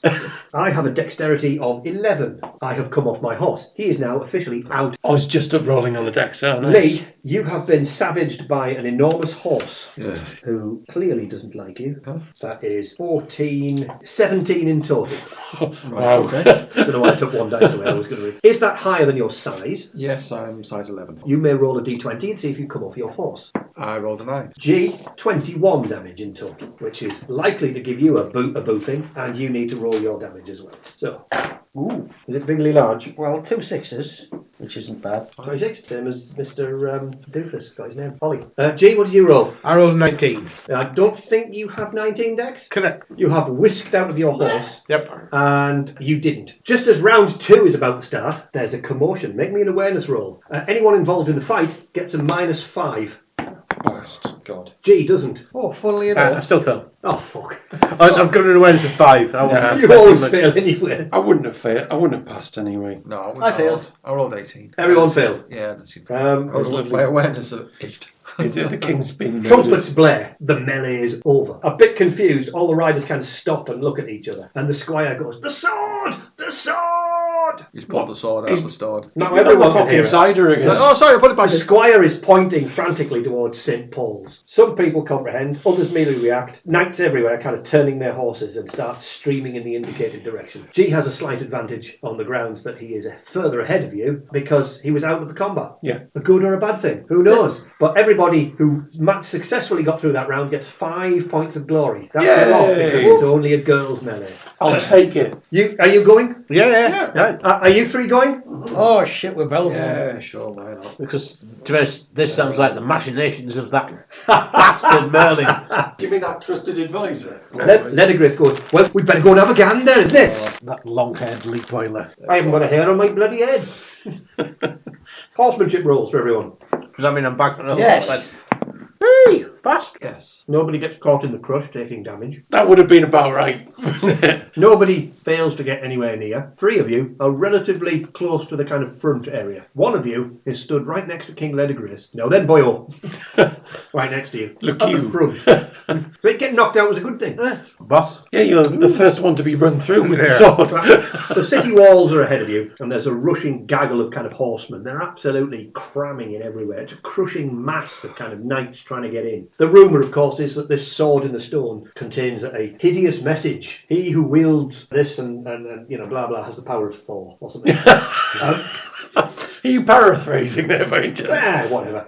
I have a dexterity of 11. I have come off my horse. He is now officially out. I was just up rolling on the deck, so nice. Lee, you have been savaged by an enormous horse who clearly doesn't like you. That is 14, 17 in total. Wow. Okay. Don't know why I took one dice away. I was going to read. Is that higher than your size? Yes, I'm size 11. You may roll a d20 and see if you come off your horse. I rolled a 9. G, 21 damage in total, which is likely to give you a boofing, and you need to roll your damage as well. So, Ooh. is it bigly large? Well, 2 6s, which isn't bad. 26, same as Mr. Doofus, got his name, Ollie. G, what did you roll? I rolled a 19. I don't think you have 19 dex. Correct. You have whisked out of your horse. Yep. And you didn't. Just as round 2 is about to start, there's a commotion. Make me an awareness roll. Anyone involved in the fight gets a -5. Blast. God. G doesn't. Oh, funnily I enough. still fail. Oh, fuck. I've got an awareness of 5. You always fail anyway. I wouldn't have failed. I wouldn't have passed anyway. No, I, wouldn't. I failed. I rolled 18. Everyone failed. Yeah, that's it. That's I rolled lovely. my awareness of 8. The king's been Trumpets blare. The melee is over. A bit confused, all the riders kind of stop and look at each other. And the squire goes, "The sword! The sword!" He's pulled the sword out of the sword. Now Everyone everyone can fucking hear it. cider again. Oh, sorry, I put it The back in. squire is pointing frantically towards St. Paul's. Some people comprehend, others merely react. Knights everywhere kind of turning their horses and start streaming in the indicated direction. G has a slight advantage on the grounds that he is further ahead of you because he was out of the combat. Yeah. A good or a bad thing, who knows? But everybody who successfully got through that round gets 5 points of glory. That's a lot because it's only a girls' melee. I'll take it. Are you going? Yeah. Are you three going? Oh shit, we're bells on. Yeah, sure, why not? Because to be honest, this sounds like the machinations of that bastard Merlin. Do you mean that trusted advisor? Leathergrace goes, well, we'd better go and have a gander, isn't it? That long-haired leak boiler. I haven't got a hair on my bloody head. Horsemanship rolls for everyone. Does that mean I'm back on the Yes. Hey, fast. Yes. Nobody gets caught in the crush taking damage. That would have been about right. Nobody fails to get anywhere near. 3 of you are relatively close to the kind of front area. 1 of you is stood right next to King Leathergrace. Now then, boyo. Right next to you. Look at you. the front. But getting knocked out was a good thing. Boss. Yeah, you're the first one to be run through with the sword. The city walls are ahead of you, and there's a rushing gaggle of kind of horsemen. They're absolutely cramming in everywhere. It's a crushing mass of kind of knights trying to get in. The rumour, of course, is that this sword in the stone contains a hideous message. He who wields this and blah blah has the power of Thor or something. Are you paraphrasing there, by any chance? Whatever.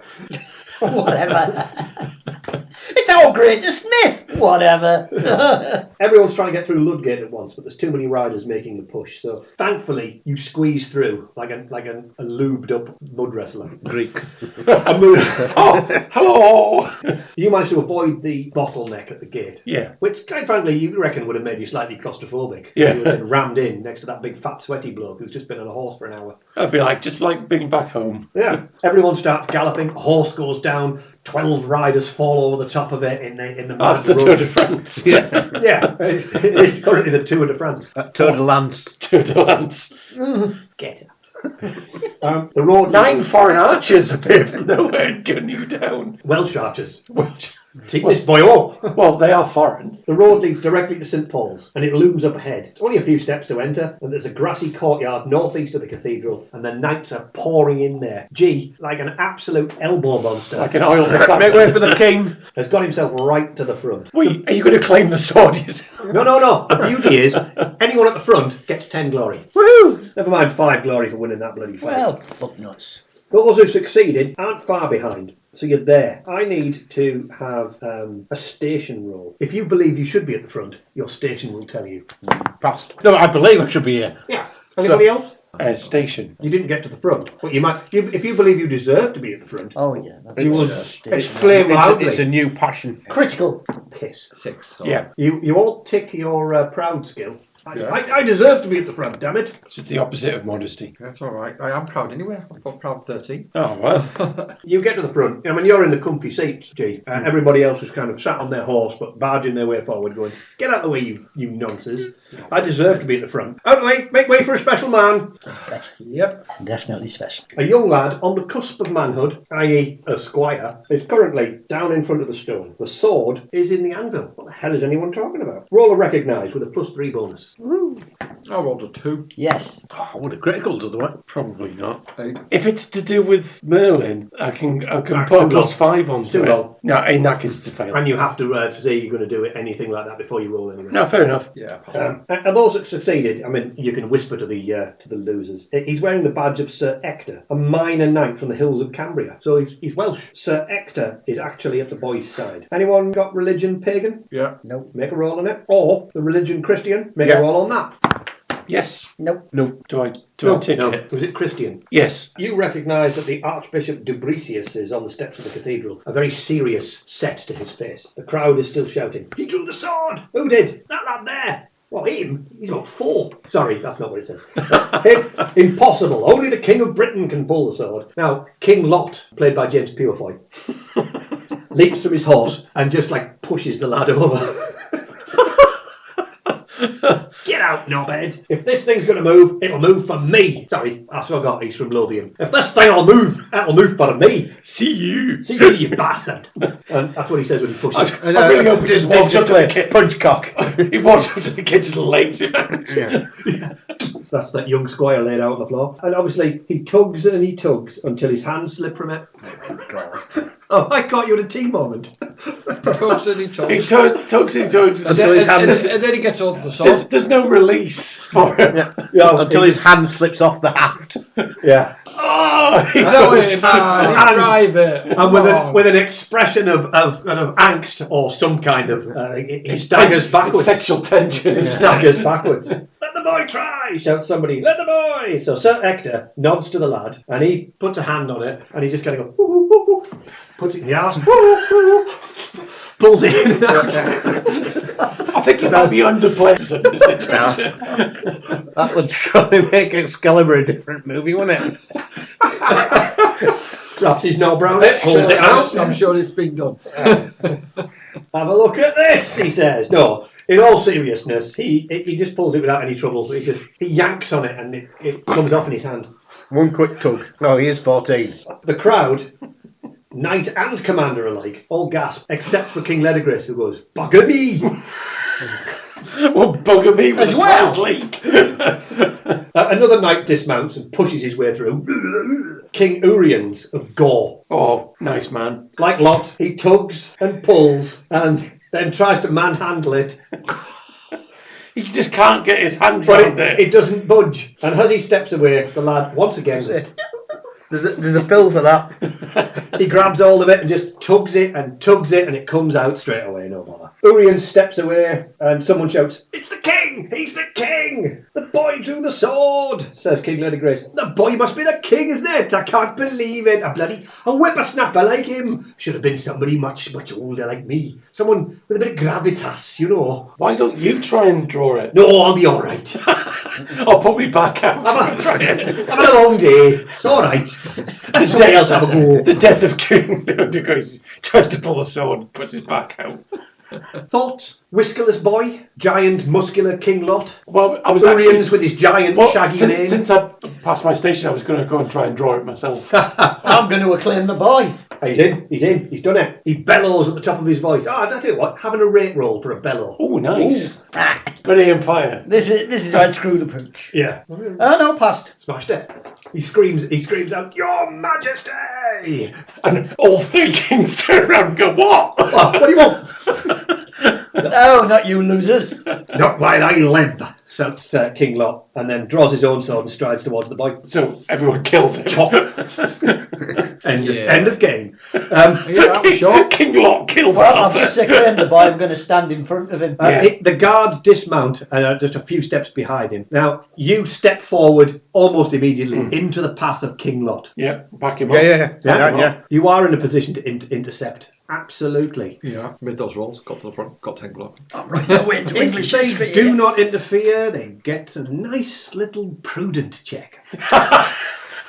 Whatever. It's our greatest myth. Whatever. Everyone's trying to get through Ludgate at once, but there's too many riders making the push. So thankfully, you squeeze through like a lubed up mud wrestler. Greek. Oh, hello. You managed to avoid the bottleneck at the gate. Yeah. Which, quite frankly, you reckon would have made you slightly claustrophobic. Yeah. You would have been rammed in next to that big fat sweaty bloke who's just been on a horse for an hour. I'd be just like being back home. Yeah. Everyone starts galloping. A horse goes down. 12 riders fall over the top of it in the That's mad the Tour de France. Yeah. Yeah. It's currently the Tour de France. Tour de Lance. Tour de France. Get it. The road... 9 foreign archers appear from nowhere and gun you down. Welsh archers. Welsh. Take this boy up. Well, they are foreign. The road leads directly to St. Paul's, and it looms up ahead. It's only a few steps to enter, and there's a grassy courtyard northeast of the cathedral, and the knights are pouring in there. G, like an absolute elbow monster, Like an oil Make way for the king. has got himself right to the front. Wait, are you going to claim the sword yourself? No. The beauty is, anyone at the front gets 10 glory. Woohoo! Never mind 5 glory for winning that bloody fight. Well, fuck nuts. Those who succeeded aren't far behind. So you're there. I need to have a station roll. If you believe you should be at the front, your station will tell you. Passed. No, I believe I should be here. Yeah. Anybody else? Station. You didn't get to the front. But you might. If you believe you deserve to be at the front, Oh yeah. That's you will station. exclaim loudly. It's a new passion. Critical piss. 6. So. Yeah. You all tick your proud skill. Yeah. I deserve to be at the front, damn it. It's the opposite of modesty. That's all right. I am proud anyway. I've got proud 13. Oh, well. You get to the front. I mean, you're in the comfy seats, G. Everybody else is kind of sat on their horse, but barging their way forward, going, "Get out of the way, you nonsense. I deserve to be at the front. Out of the way, make way for a special man." Yep. Definitely special. A young lad on the cusp of manhood, i.e. a squire, is currently down in front of the stone. The sword is in the anvil. What the hell is anyone talking about? Roll a recognise with a +3 bonus. I rolled a 2. Yes. Oh, I would have critical to the way. Probably not. 8. If it's to do with Merlin, I can put too a low. +5 onto Too it. low. No, in that case, it's a fail. And you have to say you're going to do it, anything like that before you roll anyway. No, fair enough. Yeah. And those that succeeded, I mean, you can whisper to the losers. He's wearing the badge of Sir Ector, a minor knight from the hills of Cambria. So he's Welsh. Sir Ector is actually at the boys' side. Anyone got religion pagan? Yeah. Nope. Make a roll on it. Or the religion Christian? Make Yeah. a roll on that. Yes. Nope. Do I tick No. it? Was it Christian? Yes. You recognise that the Archbishop Dubricius is on the steps of the cathedral, a very serious set to his face. The crowd is still shouting, "He drew the sword! Who did? That lad there!" Well, him? He's about 4. Sorry, that's not what it says. Him? Impossible. Only the King of Britain can pull the sword. Now, King Lot, played by James Purefoy, leaps from his horse and just pushes the lad over. Get out, knobhead. If this thing's going to move, it'll move for me. Sorry, I forgot he's from Lothian. If this thing'll move, it'll move for me. See you. See you, you bastard. And that's what he says when he pushes. I really hope he just walks up to the kitchen. Punch cock. He walks up to the kitchen lazy man. Yeah. That's that young squire laid out on the floor. And obviously, he tugs and he tugs until his hands slip from it. Oh, God. Oh, I caught you at a tea moment. Tugs and he tugs. He tugs and tugs. Until his hands... And then he gets over the sword. There's no release for him. Until his hand slips off the haft. Yeah. Oh, he No way, goes. man. He's private. And with an expression of angst or some kind of... he staggers backwards. Sexual tension. He staggers backwards. Let the boy try, shouts somebody. Let the boy. So Sir Ector nods to the lad and he puts a hand on it and he just kind of goes, woo, woo, woo, woo. Puts it in the arse, pulls it in and out. I think he might be underplayed in this situation. That would surely make Excalibur a different movie, wouldn't it? Wraps his knob round it, pulls it out. I'm sure it's been done. Have a look at this, he says. No, in all seriousness, he just pulls it without any trouble. He yanks on it and it comes off in his hand. One quick tug. Oh, he is 14. The crowd, knight and commander alike, all gasp, except for King Leathergrace, who goes, "Bugger me!" Well, bugger me was As well. his leak. Another knight dismounts and pushes his way through. King Uriens of Gore. Oh, nice man. Like Lot, he tugs and pulls and then tries to manhandle it, He just can't get his hand but around it. it doesn't budge. And as he steps away, the lad once again There's a pill for that. he grabs hold of it and just tugs it, and it comes out straight away, no bother. Urian steps away and someone shouts, "It's the king! He's the king! The boy drew the sword!" says King Leathergrace. "The boy must be the king, isn't it? I can't believe it. A whippersnapper like him. Should have been somebody much, much older like me. Someone with a bit of gravitas, you know." Why don't you try and draw it? "No, I'll be all right. I'll put me back out. I've had a long day. It's all right. And somebody else have a go." The death of King Leathergrace tries to pull a sword and puts his back out. Thoughts? Whiskerless boy? Giant muscular King Lot? Well, I was Urians actually... with his giant shaggy mane? Since I passed my station, I was going to go and try and draw it myself. I'm going to acclaim the boy. He's in, he's done it. He bellows at the top of his voice. Oh, that's it, what? Having a rate roll for a bellow. Oh, nice. Ready and fire. This is right, screw the pooch. Yeah. Oh, no, passed. Smashed it. He screams out, "Your Majesty!" And all three kings turn around and go, what? What do you want? No, not you losers. "Not while I live," shouts King Lot, and then draws his own sword and strides towards the boy. So everyone kills him. End of game. Yeah, I'm sure. King Lot kills Well, I've Arthur. just acclaimed the boy. I'm going to stand in front of him. The guards dismount and are just a few steps behind him. Now, you step forward almost immediately into the path of King Lot. Yeah, back him up. Yeah. You are in a position to intercept. Absolutely. Yeah, made those rolls, got to the front, got 10 o'clock. I'm right away into If English they history. do not interfere, they get a nice little prudent check.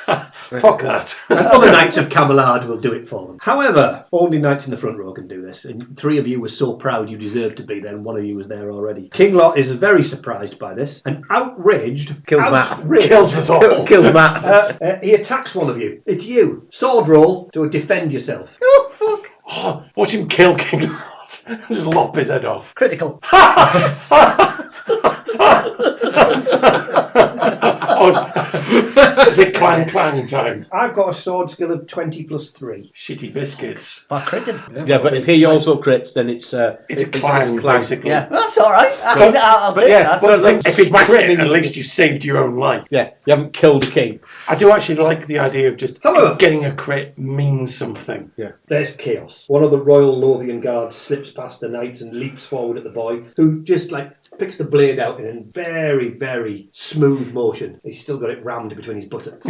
Fuck that. And other knights of Camelard will do it for them. However, only knights in the front row can do this. And 3 of you were so proud you deserved to be there, and 1 of you was there already. King Lot is very surprised by this, and outraged. Kills Matt. Kills us all. Kills Matt. He attacks one of you. It's you. Sword roll to defend yourself. Oh, fuck. Oh, watch him kill King Lot. Just lop his head off. Critical. Is it clang time? I've got a sword skill of 20 plus 3. Shitty biscuits. By cricket. Yeah, but if he also crits, then it's a clang, basically. Yeah. That's all right. I'll take that. But if it crit, at least you saved your own life. Yeah, you haven't killed a king. I do actually like the idea of just However- getting a crit means something. Yeah. There's chaos. One of the Royal Lothian guards slips past the knights and leaps forward at the boy, who just picks the blade out in a very, very smooth motion. He's still got it rammed between his buttocks.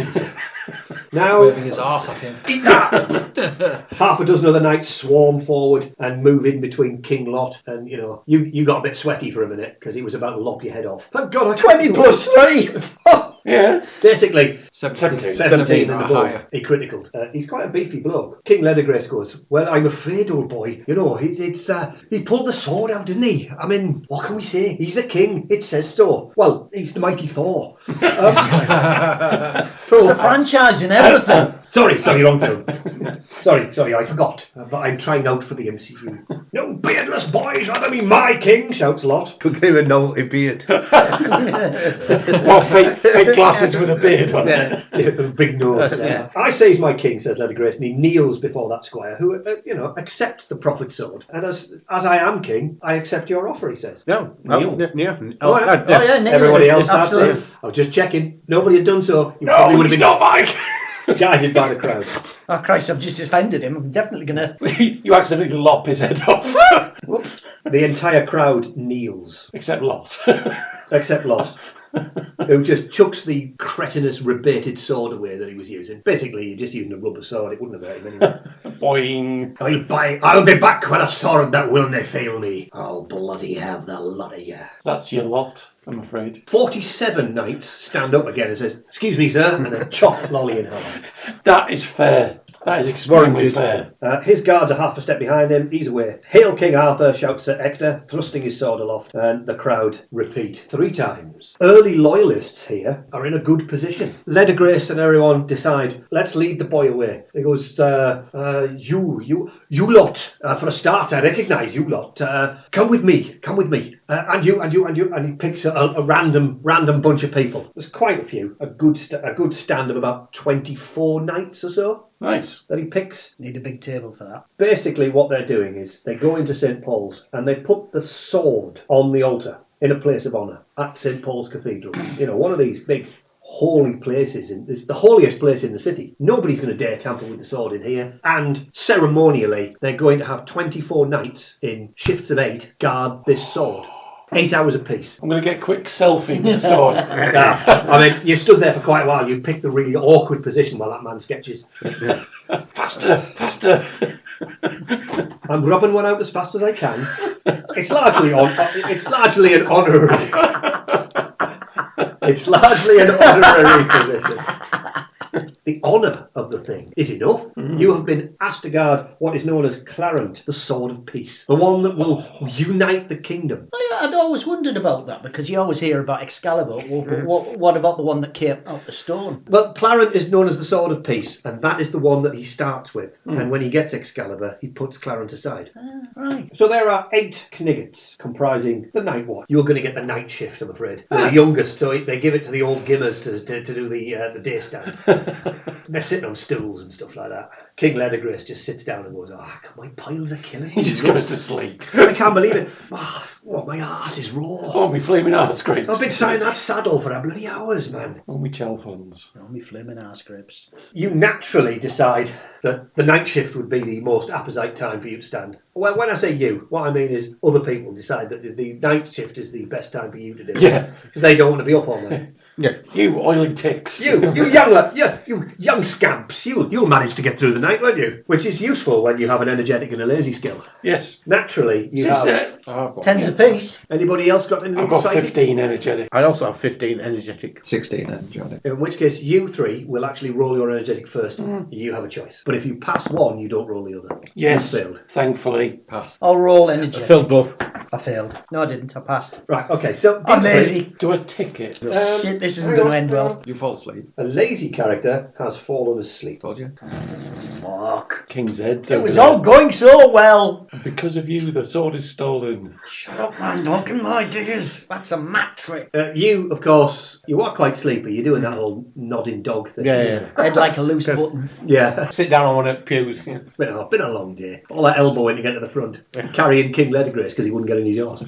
Now, Waving his arse at him. eat that! Half a dozen other knights swarm forward and move in between King Lot, and you got a bit sweaty for a minute because he was about to lop your head off. Thank God, 20 plus 3! Yeah. Basically, 17. 17 and or above. higher. He critical. He's quite a beefy bloke. King Leathergrace goes, well, I'm afraid, old boy. He pulled the sword out, didn't he? I mean, what can we say? He's the king. It says so. Well, he's the mighty Thor. It's a franchise and everything. Sorry, wrong film. sorry, I forgot. But I'm trying out for the MCU. No beardless boys rather be my king, shouts Lot. Could give a novelty beard. Well, fake glasses with a beard on it. Yeah, big nose. Yeah. I say he's my king, says Leathergrace, and he kneels before that squire, who, accepts the prophet's sword. And as I am king, I accept your offer, he says. No. Neil. Yeah. Oh, yeah. Oh, yeah, Neil. Everybody else has Absolutely. to. I was just checking. Nobody had done so. You No, probably would he's have not Mike. been guided by the crowd. Oh, Christ, I've just offended him. I'm definitely going to... You accidentally lop his head off. Whoops. The entire crowd kneels, Except Lot. except Lot, who just chucks the cretinous rebated sword away that he was using. Basically, you're just using a rubber sword. It wouldn't have hurt him anyway. Boing. I'll be back with a sword that will not fail me. I'll bloody have the lot of you. That's your lot, I'm afraid. 47 knights stand up again and says, excuse me, sir, and then chop Lolly in half. That is fair. That is extremely Warranted. fair. His guards are half a step behind him. He's away. Hail King Arthur, shouts Sir Ector, thrusting his sword aloft, and the crowd repeat 3 times. Early loyalists here are in a good position. Leathergrace and everyone decide, let's lead the boy away. He goes, you lot, for a start, I recognise you lot. Come with me, and you, and he picks a random bunch of people. There's quite a few, a good stand of about 24 knights or so Nice. that he picks. Need a big table for that. Basically, what they're doing is they go into St. Paul's and they put the sword on the altar in a place of honour at St. Paul's Cathedral. One of these big holy places. It's the holiest place in the city. Nobody's going to dare tamper with the sword in here. And ceremonially, they're going to have 24 knights in shifts of 8 guard this sword. 8 hours apiece. I'm going to get a quick selfie with the sword. I mean, you stood there for quite a while. You picked the really awkward position while that man sketches. Faster. I'm grubbing one out as fast as I can. It's largely an honorary. It's largely an honorary position. The honour of the thing is enough. You have been asked to guard what is known as Clarent, the Sword of Peace, the one that will unite the kingdom. I'd always wondered about that because you always hear about Excalibur. What about the one that came out the stone? Well, Clarent is known as the Sword of Peace, and that is the one that he starts with. And when he gets Excalibur, he puts Clarent aside. Right. So there are 8 Kniggets comprising the night watch. You're going to get the night shift, I'm afraid. You're the youngest, so they give it to the old gimmers to do the day stand. They're sitting on stools and stuff like that. King Leathergrace just sits down and goes, my piles are killing me. He just goes to sleep. I can't believe it. My arse is raw. Oh, me flaming arse scrapes. I've been sat in that saddle for a bloody hours, man. Oh, me chalfons. Oh, me flaming arse grapes. You naturally decide that the night shift would be the most apposite time for you to stand. Well, when I say you, what I mean is other people decide that the night shift is the best time for you to do it. Yeah. Because they don't want to be up all night. Yeah. You oily ticks. You young scamps, you'll manage to get through the night, won't you? Which is useful when you have an energetic and a lazy skill. Yes. Naturally, you Is have... this, I've got 10s apiece. Anybody else got anything I've got exciting? 15 energetic. I also have 15 energetic. 16 energetic. In which case, you 3 will actually roll your energetic first. You have a choice. But if you pass one, you don't roll the other. Yes. You failed. Thankfully. Pass. I'll roll I energy. filled both. I failed. No, I didn't. I passed. Right, okay, so... I'm lazy. Do a ticket. Shit, this isn't going to end well. You fall asleep. A lazy character has fallen asleep. Told you. Fuck. King's heads. It over was there. all going so well. Because of you, the sword is stolen. Shut up, man. Knocking my diggers. That's a mat trick. You, of course, you are quite sleepy. You're doing that whole nodding dog thing. Yeah. I'd like a loose button. Yeah. Sit down on one of the pews. Yeah. Been a long day. All that elbowing to get to the front. Carrying King Leathergrace because he wouldn't get in his horse.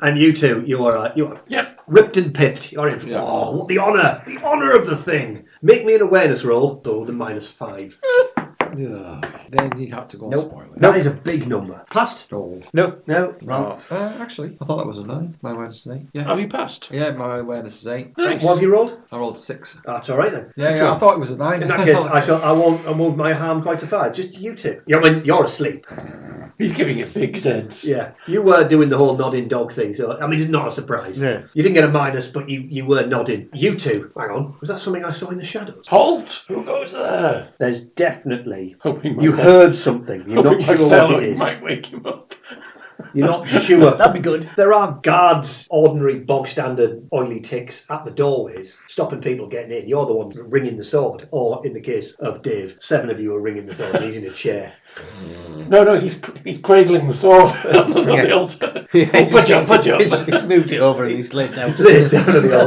And you two, you are Yep. ripped and pipped. You're in. Yeah. Oh, what the honour of the thing. Make me an awareness roll. So the -5. Then you had to go and Nope. spoil it. That is a big number. Passed? No. No. No. Wrong. Actually, I thought that was a 9. My awareness is 8. Yeah. Have you passed? Yeah, my awareness is 8. Nice. What have you rolled? I rolled 6. That's all right then. Yeah, I thought it was a 9. In that case, I won't my harm quite so far. Just you two. You're asleep. He's giving it big sense. Yeah. You were doing the whole nodding dog thing, so I mean it's not a surprise. Yeah. You didn't get a minus, but you were nodding. You two. Hang on. Was that something I saw in the shadows? Halt! Who goes there? There's definitely. Hoping You heard something. You're not sure what it bellowing is. might wake him up. You're not sure. That'd be good. There are guards, ordinary, bog standard, oily ticks at the doorways, stopping people getting in. You're the one ringing the sword. Or, in the case of Dave, 7 of you are ringing the sword and he's in a chair. No, he's cradling the sword on the altar. Oh, pudge up. He's moved it over and he's laid down. Lay it down on the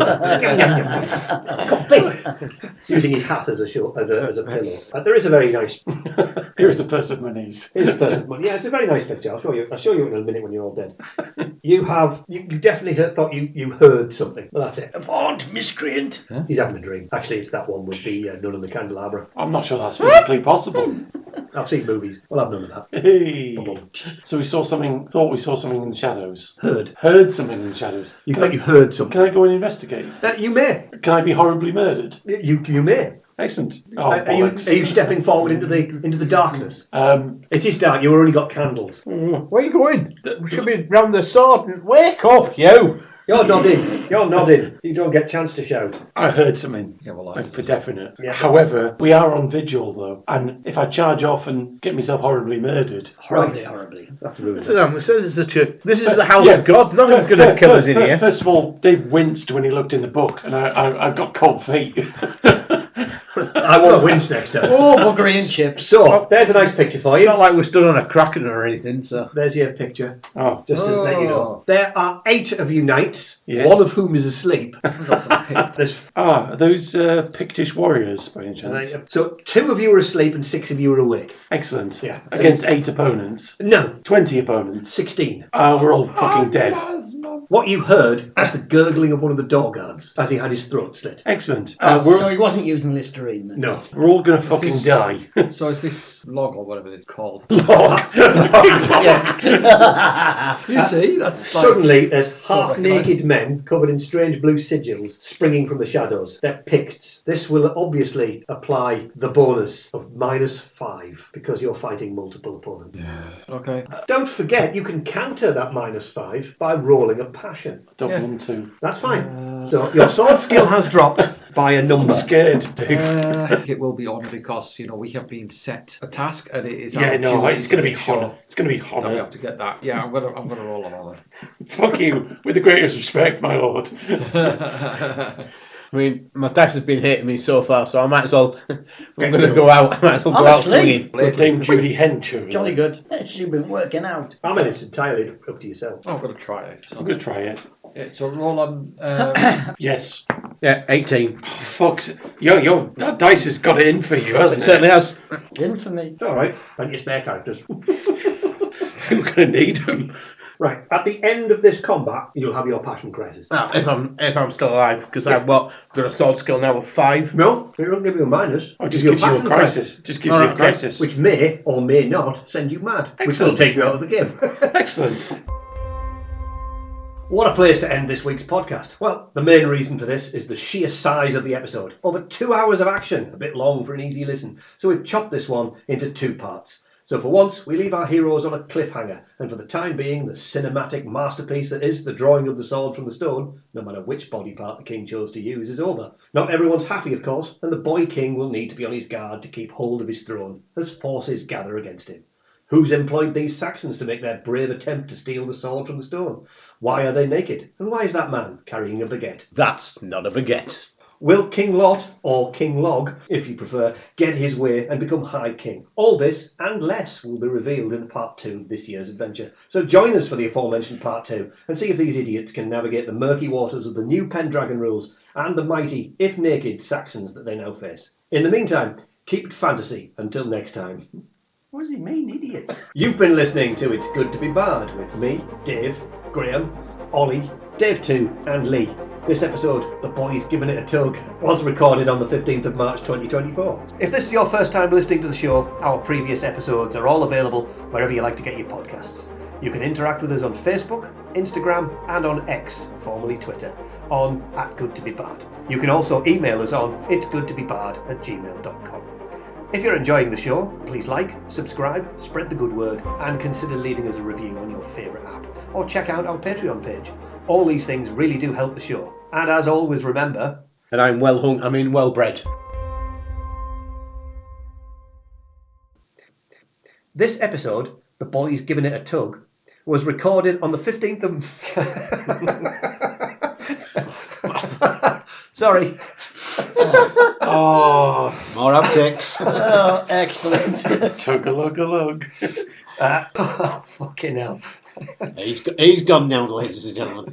altar. Using his hat as a pillow. There is a very nice... Here's a person when he's... Here's a person. Yeah, it's a very nice picture. I'll show you in a minute when you're all dead. You definitely thought you heard something. Well, that's it. Avaunt, miscreant! Huh? He's having a dream. Actually, it's that one with the nun and the candelabra. I'm not sure that's physically possible. I've seen movies. We'll have none of that. Hey. So we saw something, thought we saw something in the shadows. Heard something in the shadows. You thought you heard something. Can I go and investigate? You may. Can I be horribly murdered? You may. Excellent. Oh, are you stepping forward into the darkness? It is dark. You've only got candles. Where are you going? We should be round the sword. And wake up, you! You're nodding. You don't get a chance to shout. I heard something. Yeah, well, For definite. Yeah. However, we are on vigil though, and if I charge off and get myself horribly murdered, Horribly. That's rude. This is the church. This is the house of God. Nothing's going to kill us in here. First of all, Dave winced when he looked in the book, and I got cold feet. I won't wince next time. Oh, buggery and chips. So, there's a nice picture for It's you. not like we're stood on a kraken or anything, so... There's your picture. Oh, Just to let you know. There are 8 of you knights, Yes. one of whom is asleep. There's are those Pictish warriors by any chance? So 2 of you are asleep and 6 of you are awake. Excellent. Yeah. Against 8 opponents. No, 20 opponents. 16. We're all fucking dead. What you heard was the gurgling of one of the door guards as he had his throat slit. Excellent. So he wasn't using Listerine then? No. We're all going to fucking this- die. So is this log or whatever it's called? Yeah. You see, that's like... Suddenly, there's Don't half-naked men covered in strange blue sigils springing from the shadows. They're Picts. This will obviously apply the bonus of -5 because you're fighting multiple opponents. Okay. Don't forget, you can counter that -5 by rolling a passion. Don't Yeah. want to. That's fine. So your sword skill has dropped by a number. I'm scared, Dave. It will be on because, we have been set a task and it is Yeah, our no, duty it's going to be make sure honour. It's going to be that we honour. have to get that. Yeah, I'm gonna roll on honour. Fuck you, with the greatest respect, my lord. I mean, my dice has been hitting me so far, so I might as well... I'm going to go out. I might as well go out Honestly. swinging. Dame Judy Hench. Jolly good. She's been working out. I mean, it's entirely up to yourself. I'm going to try it. I'm going to try it. Yeah, so roll on... Yes. Yeah, 18. Oh, fuck's... Yo, that dice has got it in for you, hasn't It it? certainly has. Infamy. All right. And your spare characters. I'm going to need them. Right. At the end of this combat, you'll have your passion crisis. Now, if I'm still alive, because I've got a sword skill now of 5. No, it doesn't give you a minus. Oh, it It just gives gives you a passion crisis. Just gives you a crisis. Which may or may not send you mad. Which will Excellent. take you out of the game. Excellent. What a place to end this week's podcast. Well, the main reason for this is the sheer size of the episode. Over 2 hours of action, a bit long for an easy listen. So we've chopped this one into 2 parts. So for once, we leave our heroes on a cliffhanger, and for the time being, the cinematic masterpiece that is the drawing of the sword from the stone, no matter which body part the king chose to use, is over. Not everyone's happy, of course, and the boy king will need to be on his guard to keep hold of his throne, as forces gather against him. Who's employed these Saxons to make their brave attempt to steal the sword from the stone? Why are they naked? And why is that man carrying a baguette? That's not a baguette. Will King Lot, or King Log, if you prefer, get his way and become High King? All this and less will be revealed in part 2 of this year's adventure. So join us for the aforementioned part 2 and see if these idiots can navigate the murky waters of the new Pendragon rules and the mighty, if naked, Saxons that they now face. In the meantime, keep it fantasy until next time. What does he mean, idiots? You've been listening to It's Good to Be Bard with me, Dave, Graeme, Ollie, Dave 2 and Lee. This episode, The Boys Giving It a Tug, was recorded on the 15th of March 2024. If this is your first time listening to the show, our previous episodes are all available wherever you like to get your podcasts. You can interact with us on Facebook, Instagram and on X, formerly Twitter, on @GoodToBeBard. You can also email us on ItsGoodToBeBard@gmail.com. If you're enjoying the show, please like, subscribe, spread the good word and consider leaving us a review on your favourite app or check out our Patreon page. All these things really do help the show. And as always, remember... And I'm well hung, I mean well bred. This episode, The Boys Giving It a Tug, was recorded on the 15th of... Sorry. Oh, More upticks. Oh, excellent. tug-a-lug-a-lug. Oh, fucking hell. He's gone now, ladies and gentlemen.